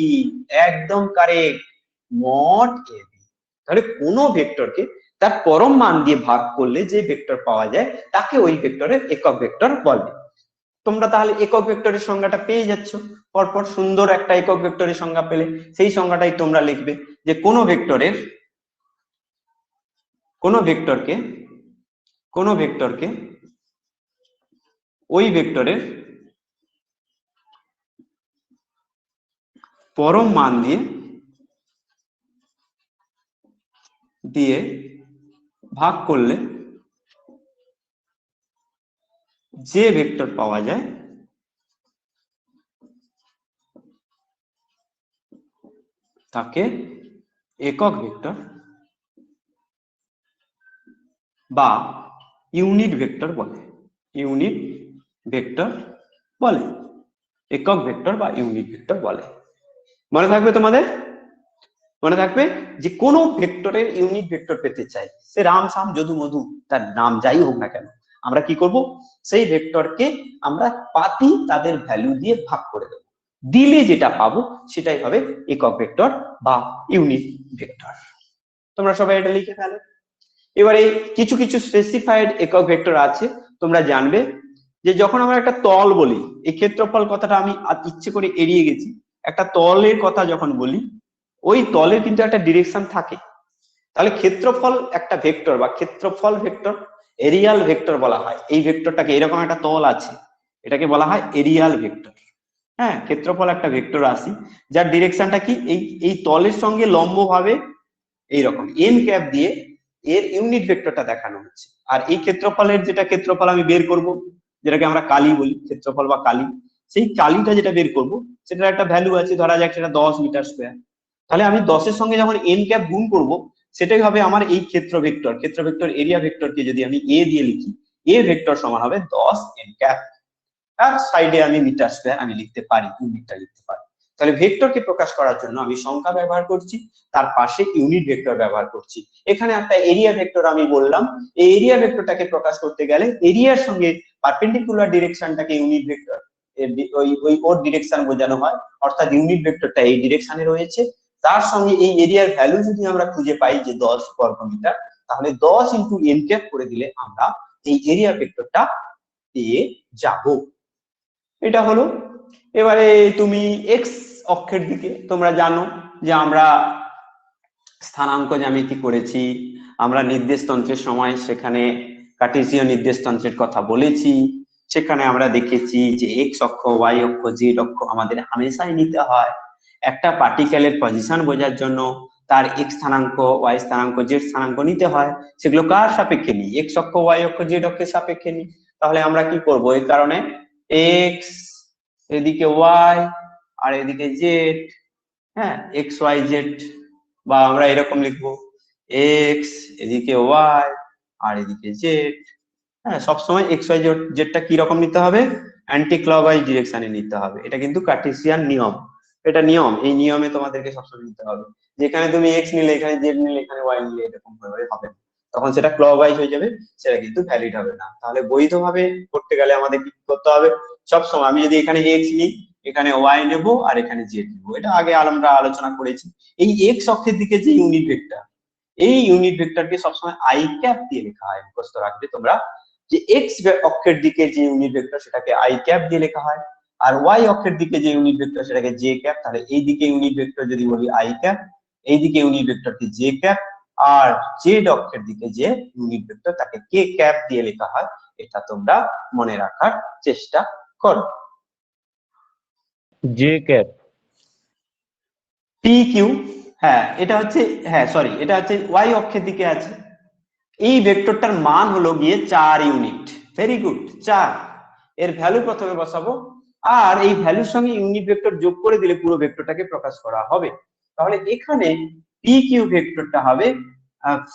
একদম কারেক্ট, মড এবি। তাহলে কোন ভেক্টরকে তার পরম মান দিয়ে ভাগ করলে যে ভেক্টর পাওয়া যায় তাকে ওই ভেক্টরের একক ভেক্টর বলে। তোমরা তাহলে একক ভেক্টরের সংজ্ঞাটা পেয়ে যাচ্ছ, পরপর সুন্দর একটা একক ভেক্টরের সংজ্ঞা পেলে সেই সংজ্ঞাটাই তোমরা লিখবে, যে কোন ভেক্টরকে ওই ভেক্টরের পরম মান দিয়ে ভাগ করলে যে ভেক্টর পাওয়া যায় তাকে একক ভেক্টর বা ইউনিট ভেক্টর বলে। ইউনিট ভেক্টর বলে, একক ভেক্টর বা ইউনিট ভেক্টর বলে। মনে থাকবে তোমাদের, মনে থাকবে যে কোন ভেক্টরের ইউনিট ভেক্টর পেতে চাই, সে রাম সাম যদু মধু তার নাম যাই হোক না কেন, আমরা কি করব, সেই ভেক্টরকে আমরা পাতি তাদের ভ্যালু দিয়ে ভাগ করে দেব, দিলে যেটা পাবো সেটাই হবে একক ভেক্টর বা ইউনিট ভেক্টর। তোমরা সবাই এটা লিখে ফেলো। এবারে কিছু কিছু স্পেসিফাইড একক ভেক্টর আছে, তোমরা জানবে যে যখন আমরা একটা তল বলি, এই ক্ষেত্রফল কথাটা আমি ইচ্ছে করে এড়িয়ে গেছি, একটা তলের কথা যখন বলি, ওই তলের কিন্তু একটা ডিরেকশন থাকে। তাহলে ক্ষেত্রফল একটা ভেক্টর বা ক্ষেত্রফল ভেক্টর, এরিয়াল ভেক্টর বলা হয়। এই ভেক্টরটাকে, এরকম একটা তল আছে, এটাকে বলা হয় এরিয়াল ভেক্টর। হ্যাঁ, ক্ষেত্রফল একটা ভেক্টর রাশি যার ডিরেকশনটা কি, এই তলের সঙ্গে লম্ব ভাবে এইরকম এন ক্যাপ দিয়ে এর ইউনিট ভেক্টরটা দেখানো হচ্ছে। আর এই ক্ষেত্রফলের যেটা ক্ষেত্রফল আমি বের করব, যেটাকে আমরা কালি বলি, ক্ষেত্রফল বা কালি, সেই কালিটা যেটা বের করব সেটার একটা ভ্যালু আছে, ধরা যাক সেটা 10 মিটার স্কয়ার। তাহলে আমি 10 এর সঙ্গে যখন এন ক্যাপ গুণ করব, সেটাই হবে আমার এই ক্ষেত্র ভেক্টর এরিয়া ভেক্টরকে যদি আমি এ দিয়ে লিখি, এ ভেক্টর সমান হবে 10 এন ক্যাপ। আর সাইডে আমি মিটার স্কয়ার আমি লিখতে পারি, ইউনিটটা লিখতে পারি। তাহলে ভেক্টরকে প্রকাশ করার জন্য আমি সংখ্যা ব্যবহার করছি, তার পাশে ইউনিট ভেক্টর ব্যবহার করছি। এখানে একটা এরিয়া ভেক্টর আমি বললাম, এই এরিয়া ভেক্টরটাকে প্রকাশ করতে গেলে এরিয়ার সঙ্গে পারপেন্ডিকুলার ডিরেকশনটাকে ইউনিট ভেক্টর ওই ওর ডিরেকশন বোঝানো হয়, অর্থাৎ ইউনিট ভেক্টরটা এই ডিরেকশনে রয়েছে, তার সঙ্গে এই এরিয়ার ভ্যালু যদি আমরা খুঁজে পাই যে 10 বর্গ মিটার, তাহলে 10 ইনটু এন ক্যাপ করে দিলে আমরা এই এরিয়া ভেক্টরটা পেয়ে যাব। এটা হলো। এবারে তুমি এক্স অক্ষের দিকে, তোমরা জানো যে আমরা স্থানাঙ্ক জ্যামিতি করেছি, আমরা নির্দেশতন্ত্রের সময় সেখানে কার্টেসীয় নির্দেশতন্ত্রের কথা বলেছি। সেখানে আমরা দেখেছি যে এক্স অক্ষ, ওয়াই অক্ষ, জেড অক্ষ আমাদের হামেশাই নিতে হয়। একটা পার্টিকেলের পজিশন বোঝার জন্য তার এক্স স্থানাঙ্ক, ওয়াই স্থানাঙ্ক, জেড স্থানাঙ্ক নিতে হয়। সেগুলো কার সাপেক্ষে নিই, এক্স অক্ষ, ওয়াই অক্ষ, জেড অক্ষের সাপেক্ষে নিই। তাহলে আমরা কি করব, এই কারণে এক্স, এদিকে ওয়াই আর এদিকে জেড, হ্যাঁ এক্স ওয়াই জেড, বা আমরা এরকম লিখবো এক্স, এদিকে ওয়াই আর এদিকে জেড। হ্যাঁ, সবসময় এক্স ওয়াই জেডটা কি রকম নিতে হবে, অ্যান্টি ক্লকওয়াইজ ডিরেকশনে নিতে হবে। এটা কিন্তু কার্টেসিয়ান নিয়ম, এটা নিয়ম, এই নিয়মে তোমাদেরকে সবসময় নিতে হবে। যেখানে তুমি এক্স নিলে, এখানে জেড নিলে, এখানে ওয়াই নিলে এরকম ভাবে হবে না, তখন সেটা ক্লকওয়াইজ হয়ে যাবে, সেটা কিন্তু ভ্যালিড হবে না। তাহলে বৈধভাবে করতে গেলে আমাদের কি করতে হবে, সবসময় আমি যদি এখানে এক্স নিই, এখানে ওয়াই নেবো আর এখানে জেড নেবো, এটা আগে আমরা আলোচনা করেছি। এই এক্স অক্ষের দিকে যে ইউনিট ভেক্টর, এই ইউনিট ভেক্টরকে সবসময় আই ক্যাপ দিয়ে লেখা হয়। মুখস্থ রাখবে তোমরা যে এক্স অক্ষের দিকে যে ইউনিট ভেক্টর সেটাকে আই ক্যাপ দিয়ে লেখা হয়, আর ওয়াই অক্ষের দিকে যে ইউনিট ভেক্টর সেটাকে জে ক্যাপ। তাহলে এই দিকে ইউনিট ভেক্টর যদি বলি আই ক্যাপ, এই দিকে ইউনিট ভেক্টরকে জে ক্যাপ, আর জেড অক্ষের দিকে যে ইউনিট ভেক্টর তাকে কে ক্যাপ দিয়ে লেখা হয়। এটা তোমরা মনে রাখার চেষ্টা করো। জে ক্যাপ, পি কিউ, হ্যাঁ এটা হচ্ছে, হ্যাঁ সরি, এটা হচ্ছে ওয়াই অক্ষের দিকে আছে। এই ভেক্টরটার মান হলো গিয়ে 4 ইউনিট। Very good, 4। এর ভ্যালু প্রথমে বসাবো, আর এই ভ্যালুর সঙ্গে ইউনিট ভেক্টর যোগ করে দিলে পুরো ভেক্টরটাকে প্রকাশ করা হবে। তাহলে এখানে পি কিউ ভেক্টরটা হবে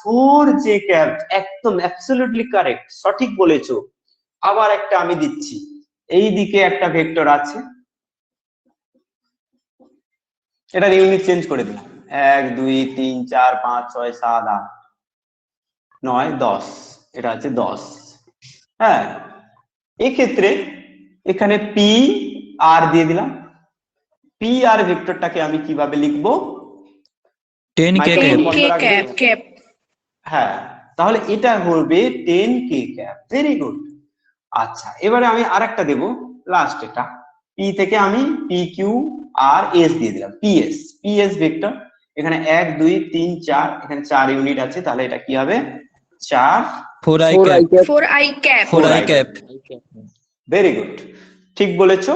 4j ক্যাপ। একদম অ্যাবসলিউটলি কারেক্ট, সঠিক বলেছো। আবার একটা আমি দিচ্ছি, এই দিকে একটা ভেক্টর আছে, এটার ইউনিট চেঞ্জ করে দিলাম, 1 2 3 4 5 6 7 8 9 10, এটা হচ্ছে 10। হ্যাঁ, এক্ষেত্রে এখানে পি আর দিয়ে দিলাম। পি আর ভেক্টরটাকে আমি কিভাবে লিখবো? 10k cap. হ্যাঁ, তাহলে এটা হবে 10k ক্যাপ। Very good. আচ্ছা, এবারে আমি আরেকটা দেব, লাস্ট এটা পি থেকে আমি পি কিউ আর এস দিয়ে দিলাম। পিএস ভেক্টর, এখানে 1 2 3 4, এখানে 4 ইউনিট আছে, তাহলে এটা কি হবে? 4i cap. ভেরি গুড, ঠিক বলেছো।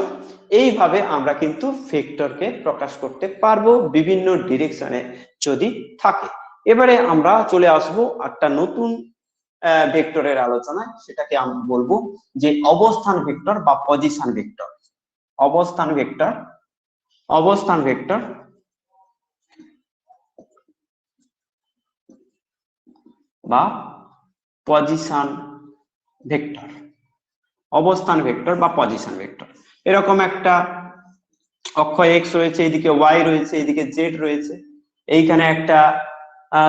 এইভাবে আমরা কিন্তু ভেক্টরকে প্রকাশ করতে পারবো বিভিন্ন ডিরেকশনে যদি থাকে। এবারে আমরা চলে আসব একটা নতুন ভেক্টরের আলোচনায়, সেটাকে আমি বলবো যে অবস্থান ভেক্টর বা পজিশন ভেক্টর। অবস্থান ভেক্টর বা পজিশন ভেক্টর। অবস্থান ভেক্টর বা পজিশন ভেক্টর, এরকম একটা অক্ষ এক্স রয়েছে, এইদিকে ওয়াই রয়েছে, এইদিকে জেড রয়েছে, এইখানে একটা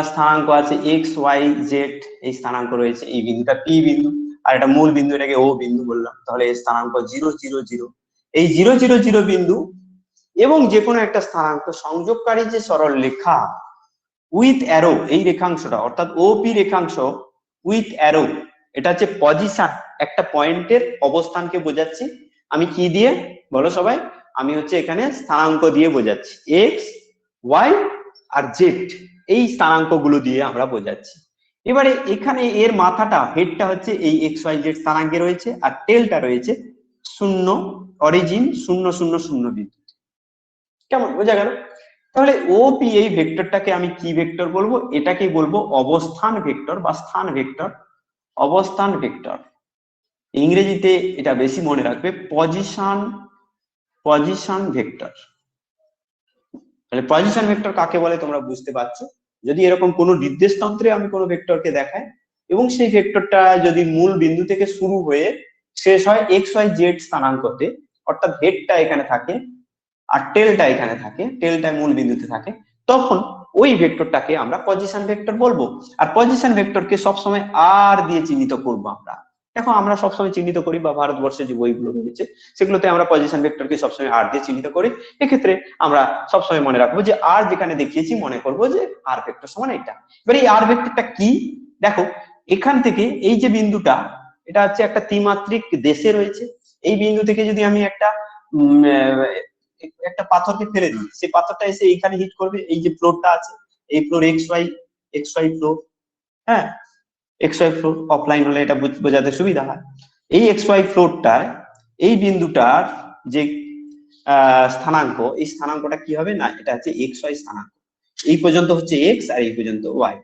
স্থানাঙ্ক আছে এক্স ওয়াই জেড, এই স্থানাঙ্ক রয়েছে, এই বিন্দুটা পি বিন্দু, আর এটা মূল বিন্দু, এটাকে ও বিন্দু বললাম। তাহলে এই স্থানাঙ্ক 0 0 0, এই 0 0 0 বিন্দু এবং যে কোনো একটা স্থানাঙ্ক সংযোগকারী যে সরল রেখা উইথ অ্যারো, এই রেখাংশটা অর্থাৎ ওপি রেখাংশ উইথ অ্যারো, এটা হচ্ছে পজিশন। একটা পয়েন্টের অবস্থানকে বোঝাচ্ছি আমি কি দিয়ে বলো সবাই? আমি হচ্ছে এখানে স্থানাঙ্ক দিয়ে বোঝাচ্ছি, এক্স ওয়াই আর জেড, এই স্থানাঙ্কগুলো দিয়ে আমরা বোঝাচ্ছি। এবারে এখানে এর মাথাটা, হেডটা হচ্ছে এই এক্স ওয়াই জেড স্থানাঙ্কে রয়েছে, আর টেলটা রয়েছে 0 অরিজিন 0 0 0 বিন্দু। কেমন বোঝা গেল? তাহলে ওপি এই ভেক্টরটাকে আমি কি ভেক্টর বলবো? এটাকে বলবো অবস্থান ভেক্টর বা স্থান ভেক্টর। অবস্থান ভেক্টর, ইংরেজিতে এটা বেশি মনে রাখবে, পজিশন ভেক্টর। তাহলে পজিশন ভেক্টর কাকে বলে তোমরা বুঝতে পারছো। যদি এরকম কোনো নির্দেশতন্ত্রে আমি কোনো ভেক্টরকে দেখাই এবং সেই ভেক্টরটা যদি মূল বিন্দু থেকে শুরু হয়ে শেষ হয় এক্স ওয়াই জেড স্থানাঙ্কতে, অর্থাৎ হেডটা এখানে থাকে আর টেলটা এখানে থাকে, টেলটা মূল বিন্দুতে থাকে, তখন ওই ভেক্টরটাকে আমরা পজিশন ভেক্টর বলবো। আর পজিশন ভেক্টরকে সবসময় আর দিয়ে চিহ্নিত করবো আমরা। দেখো আমরা সবসময় চিহ্নিত করি, বা ভারতবর্ষে যে বইগুলো রয়েছে সেগুলোতে আমরা পজিশন ভেক্টরকে সবসময় আর দিয়ে চিহ্নিত করি। এক্ষেত্রে আমরা সবসময় মনে রাখবো যে আর যেখানে দেখিয়েছি মনে করবো যে আর ভেক্টর সমান এটা। এবার এই আর ভেক্টরটা কি? দেখো এখান থেকে এই যে বিন্দুটা, এটা হচ্ছে একটা ত্রিমাত্রিক দেশে রয়েছে। এই বিন্দু থেকে যদি আমি একটা পাথরকে ফেলে দিই, সেই পাথরটা এসে এইখানে হিট করবে, এই যে ফ্লোরটা আছে, এই ফ্লোর এক্স ওয়াই ফ্লোর। হ্যাঁ, এক্স ওয়াই ফ্লোর, অফলাইন হলে এটা বোঝাতে সুবিধা হয়। এই এক্স ওয়াই ফ্লোরটায় এই বিন্দুটার যে স্থানাঙ্ক, এই স্থানাঙ্কটা কি হবে না, এটা হচ্ছে এক্স ওয়াই স্থানাঙ্ক। এই পর্যন্ত হচ্ছে এক্স আর এই পর্যন্ত ওয়াই,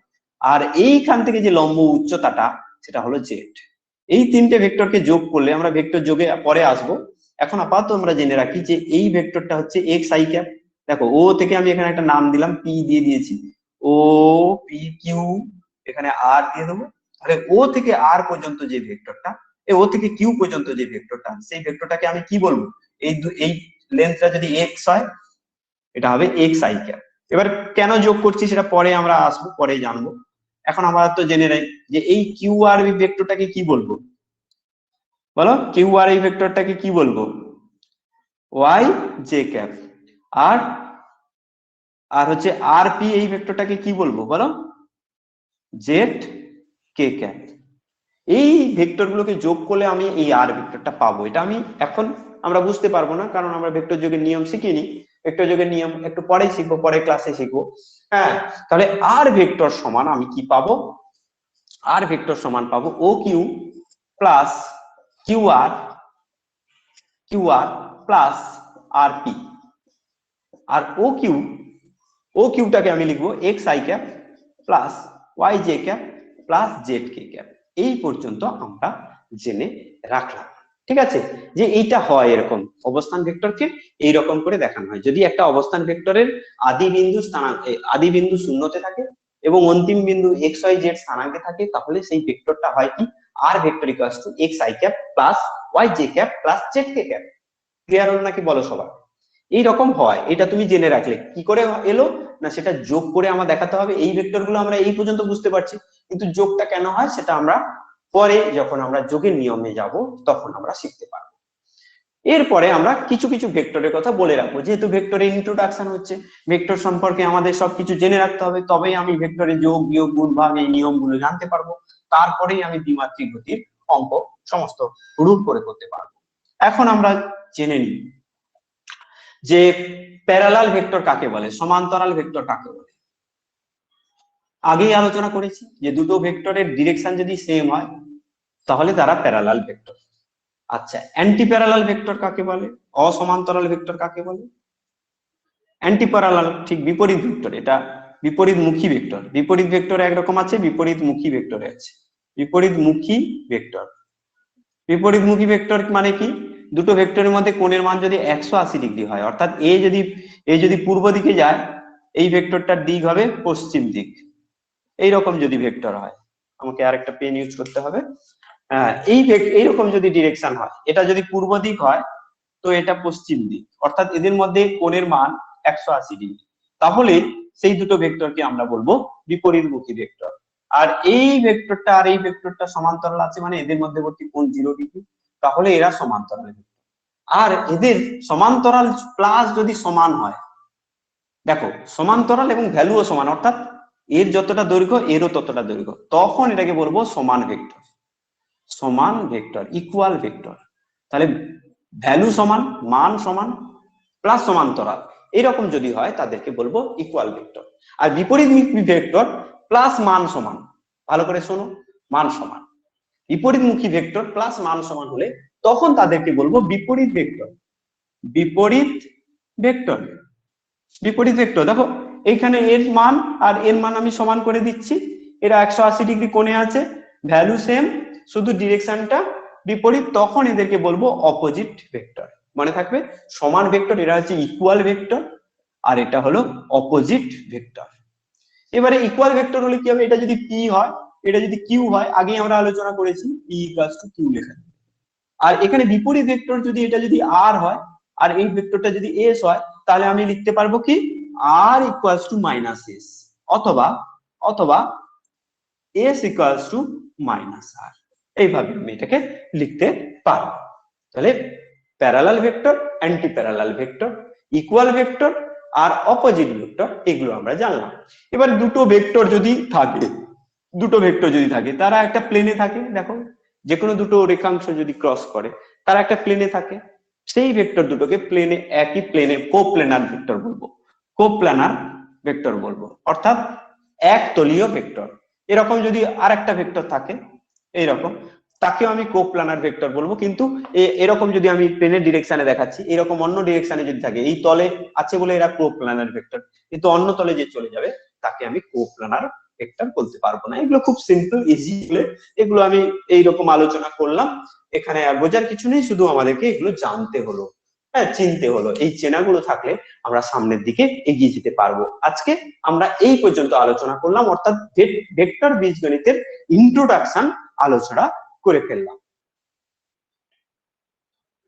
আর এইখান থেকে যে লম্ব উচ্চতাটা সেটা হলো জেড। এই তিনটে ভেক্টরকে যোগ করলে, আমরা ভেক্টর যোগে পরে আসবো, এখন আপাতত আমরা জেনে রাখি যে এই ভেক্টরটা হচ্ছে এক্স আই ক্যাপ। দেখো ও থেকে আমি এখানে একটা নাম দিলাম, পি দিয়ে দিয়েছি, ও পি কিউ, এখানে আর দিয়ে দেবো। তাহলে ও থেকে আর পর্যন্ত যে ভেক্টরটা, ও থেকে কিউ পর্যন্ত যে ভেক্টরটা, সেই ভেক্টরটাকে আমি কি বলবো? এই লেন্থটা যদি এক্স হয়, এটা হবে এক্স আই ক্যাপ। এবার কেন যোগ করছি সেটা পরে আমরা আসবো, পরে জানবো। এখন আমরা তো জেনে নেই যে এই কিউ আর ভেক্টরটাকে কি বলবো, বলো? কিউ আর এই ভেক্টরটাকে কি বলবো? Y J cap. আর হচ্ছে আর পি এই ভেক্টরটাকে কি বলবো বলো? Z K cap. এই ভেক্টরগুলোকে যোগ করলে আমি এই আর ভেক্টরটা পাবো। এটা আমি এখন আমরা বুঝতে পারবো না, কারণ আমরা ভেক্টর যোগের নিয়ম শিখিনি। ভেক্টর যোগের নিয়ম একটু পরে শিখবো, পরে ক্লাসে শিখবো। হ্যাঁ, তাহলে আর ভেক্টর সমান আমি কি পাবো? আর ভেক্টর সমান পাবো O Q plus Q R plus R P. আর ও কিউটাকে আমি লিখবো X I cap plus Y J cap plus Z K cap. এই পর্যন্ত আমরা জেনে রাখলাম। ঠিক আছে, যে এইটা হয় এরকম অবস্থান ভেক্টরকে এইরকম করে দেখানো হয়। যদি একটা অবস্থান ভেক্টরের আদি বিন্দু শূন্যতে থাকে এবং অন্তিম বিন্দু এক্স ওয়াই জেড স্থানাঙ্কে থাকে, তাহলে সেই ভেক্টরটা হয় কি R vector equals to X I cap plus Y J cap plus Z K cap. Clear হলো নাকি বলো সবার? এইরকম হয়, এটা তুমি জেনে রাখলে কি করে এলো না, সেটা যোগ করে আমার দেখাতে হবে। এই ভেক্টর গুলো আমরা এই পর্যন্ত বুঝতে পারছি, কিন্তু যোগটা কেন হয় সেটা আমরা পরে যখন আমরা যোগের নিয়মে যাব তখন আমরা শিখতে পারবো। এরপরে আমরা কিছু কিছু ভেক্টরের কথা বলে রাখবো, যেহেতু ভেক্টরের ইন্ট্রোডাকশন হচ্ছে, ভেক্টর সম্পর্কে আমাদের সবকিছু জেনে রাখতে হবে, তবেই আমি ভেক্টরের যোগ বিয়োগ গুণ ভাগ এই নিয়মগুলো জানতে পারবো, তারপরেই আমি দ্বিমাত্রিক গতির অঙ্ক সমস্ত রুল করে করতে পারবো। এখন আমরা জেনে নিই যে প্যারালাল ভেক্টর কাকে বলে, সমান্তরাল ভেক্টর কাকে বলে। আগেই আলোচনা করেছি যে দুটো ভেক্টরের ডিরেকশন যদি সেম হয় তাহলে তারা প্যারালাল ভেক্টর। আচ্ছা, অ্যান্টি প্যারালাল ভেক্টর কাকে বলে, অসমান্তরাল ভেক্টর কাকে বলে? অ্যান্টি প্যারালাল ঠিক বিপরীত ভেক্টর, এটা বিপরীতমুখী ভেক্টর। বিপরীত ভেক্টর একরকম আছে, বিপরীতমুখী ভেক্টরে আছে। বিপরীতমুখী ভেক্টর, বিপরীতমুখী ভেক্টর মানে কি, দুটো ভেক্টরের মধ্যে কোণের মান যদি 180 ডিগ্রি হয়, অর্থাৎ এ যদি পূর্ব দিকে যায়, এই ভেক্টরটার দিক হবে পশ্চিম দিক। এইরকম যদি ভেক্টর হয়, আমাকে আরেকটা পেন ইউজ করতে হবে। এইরকম যদি ডিরেকশন হয়, এটা যদি পূর্ব দিক হয় তো এটা পশ্চিম দিক, অর্থাৎ এদের মধ্যে কোণের মান 180 ডিগ্রি, তাহলে সেই দুটো ভেক্টরকে আমরা বলবো বিপরীতমুখী ভেক্টর। আর এই ভেক্টরটা আর এই ভেক্টরটা সমান্তরাল আছে, মানে এদের মধ্যবর্তী কোণ 0 ডিগ্রি, তাহলে এরা সমান্তরাল ভেক্টর। আর এদের সমান্তরাল প্লাস যদি সমান হয়, দেখো সমান্তরাল এবং ভ্যালুও সমান, অর্থাৎ এর যতটা দৈর্ঘ্য এরও ততটা দৈর্ঘ্য, তখন এটাকে বলবো সমান ভেক্টর। সমান ভেক্টর, ইকুয়াল ভেক্টর। তাহলে ভ্যালু সমান, মান সমান প্লাস সমান্তরাল, এরকম যদি হয় তাদেরকে বলবো ইকুয়াল ভেক্টর। আর বিপরীতমুখী ভেক্টর প্লাস মান সমান, ভালো করে শোনো, মান সমান। বিপরীতমুখী ভেক্টর প্লাস মান সমান হলে তখন তাদেরকে বলবো বিপরীত ভেক্টর। বিপরীত ভেক্টর, বিপরীত ভেক্টর। দেখো এইখানে এর মান আর এর মান আমি সমান করে দিচ্ছি, এরা 180 ডিগ্রি কোণে আছে, ভ্যালু সেম, শুধু ডিরেকশনটা বিপরীত, তখন এদেরকে বলবো অপোজিট ভেক্টর। মনে থাকবে, সমান ভেক্টর এরা হচ্ছে ইকুয়াল ভেক্টর, আর এটা হলো অপোজিট ভেক্টর। এবারে ইকুয়াল ভেক্টর হলে কি হবে, এটা যদি পি হয়, এটা যদি কিউ হয়, আগে আমরা আলোচনা করেছি পি ইকুয়ালস টু কিউ লেখা। আর এখানে বিপরীত ভেক্টর যদি এটা যদি আর হয় আর এই ভেক্টরটা যদি এস হয়, তাহলে আমি লিখতে পারবো কি R equals to minus S, অথবা অথবা S equals to minus R, এইভাবে আমি এটাকে লিখতে পারবো। তাহলে parallel vector, anti parallel vector, equal vector আর অপোজিট ভেক্টর, এগুলো আমরা জানলাম। এবার দুটো ভেক্টর যদি থাকে, তারা একটা প্লেনে থাকে, দেখো যে কোনো দুটো রেখাংশ যদি ক্রস করে তারা একটা প্লেনে থাকে, সেই ভেক্টর দুটোকে প্লেনে একই প্লেনে কোপ্লেনার ভেক্টর বলবো। কোপ্লানার ভেক্টর বলবো, অর্থাৎ একতলীয় ভেক্টর। এরকম যদি আরেকটা ভেক্টর থাকে এইরকম, তাকেও আমি কোপ্লানার ভেক্টর বলবো। কিন্তু এরকম যদি আমি প্লেনের ডিরেকশনে দেখাচ্ছি, এরকম অন্য ডিরেকশনে যদি থাকে, এই তলে আছে বলে এরা কোপ্লানার ভেক্টর, কিন্তু অন্য তলে যে চলে যাবে তাকে আমি কোপ্লানার ভেক্টর বলতে পারবো না। এগুলো খুব সিম্পল, ইজি, এগুলো আমি এইরকম আলোচনা করলাম, এখানে আর বোঝার কিছু নেই, শুধু আমাদেরকে এগুলো জানতে হলো, হ্যাঁ চিনতে হলো। এই চেনাগুলো থাকলে আমরা সামনের দিকে এগিয়ে যেতে পারবো। আজকে আমরা এই পর্যন্ত আলোচনা করলাম, অর্থাৎ ভেক্টর বীজগণিতের ইন্ট্রোডাকশন আলোচনা করে ফেললাম।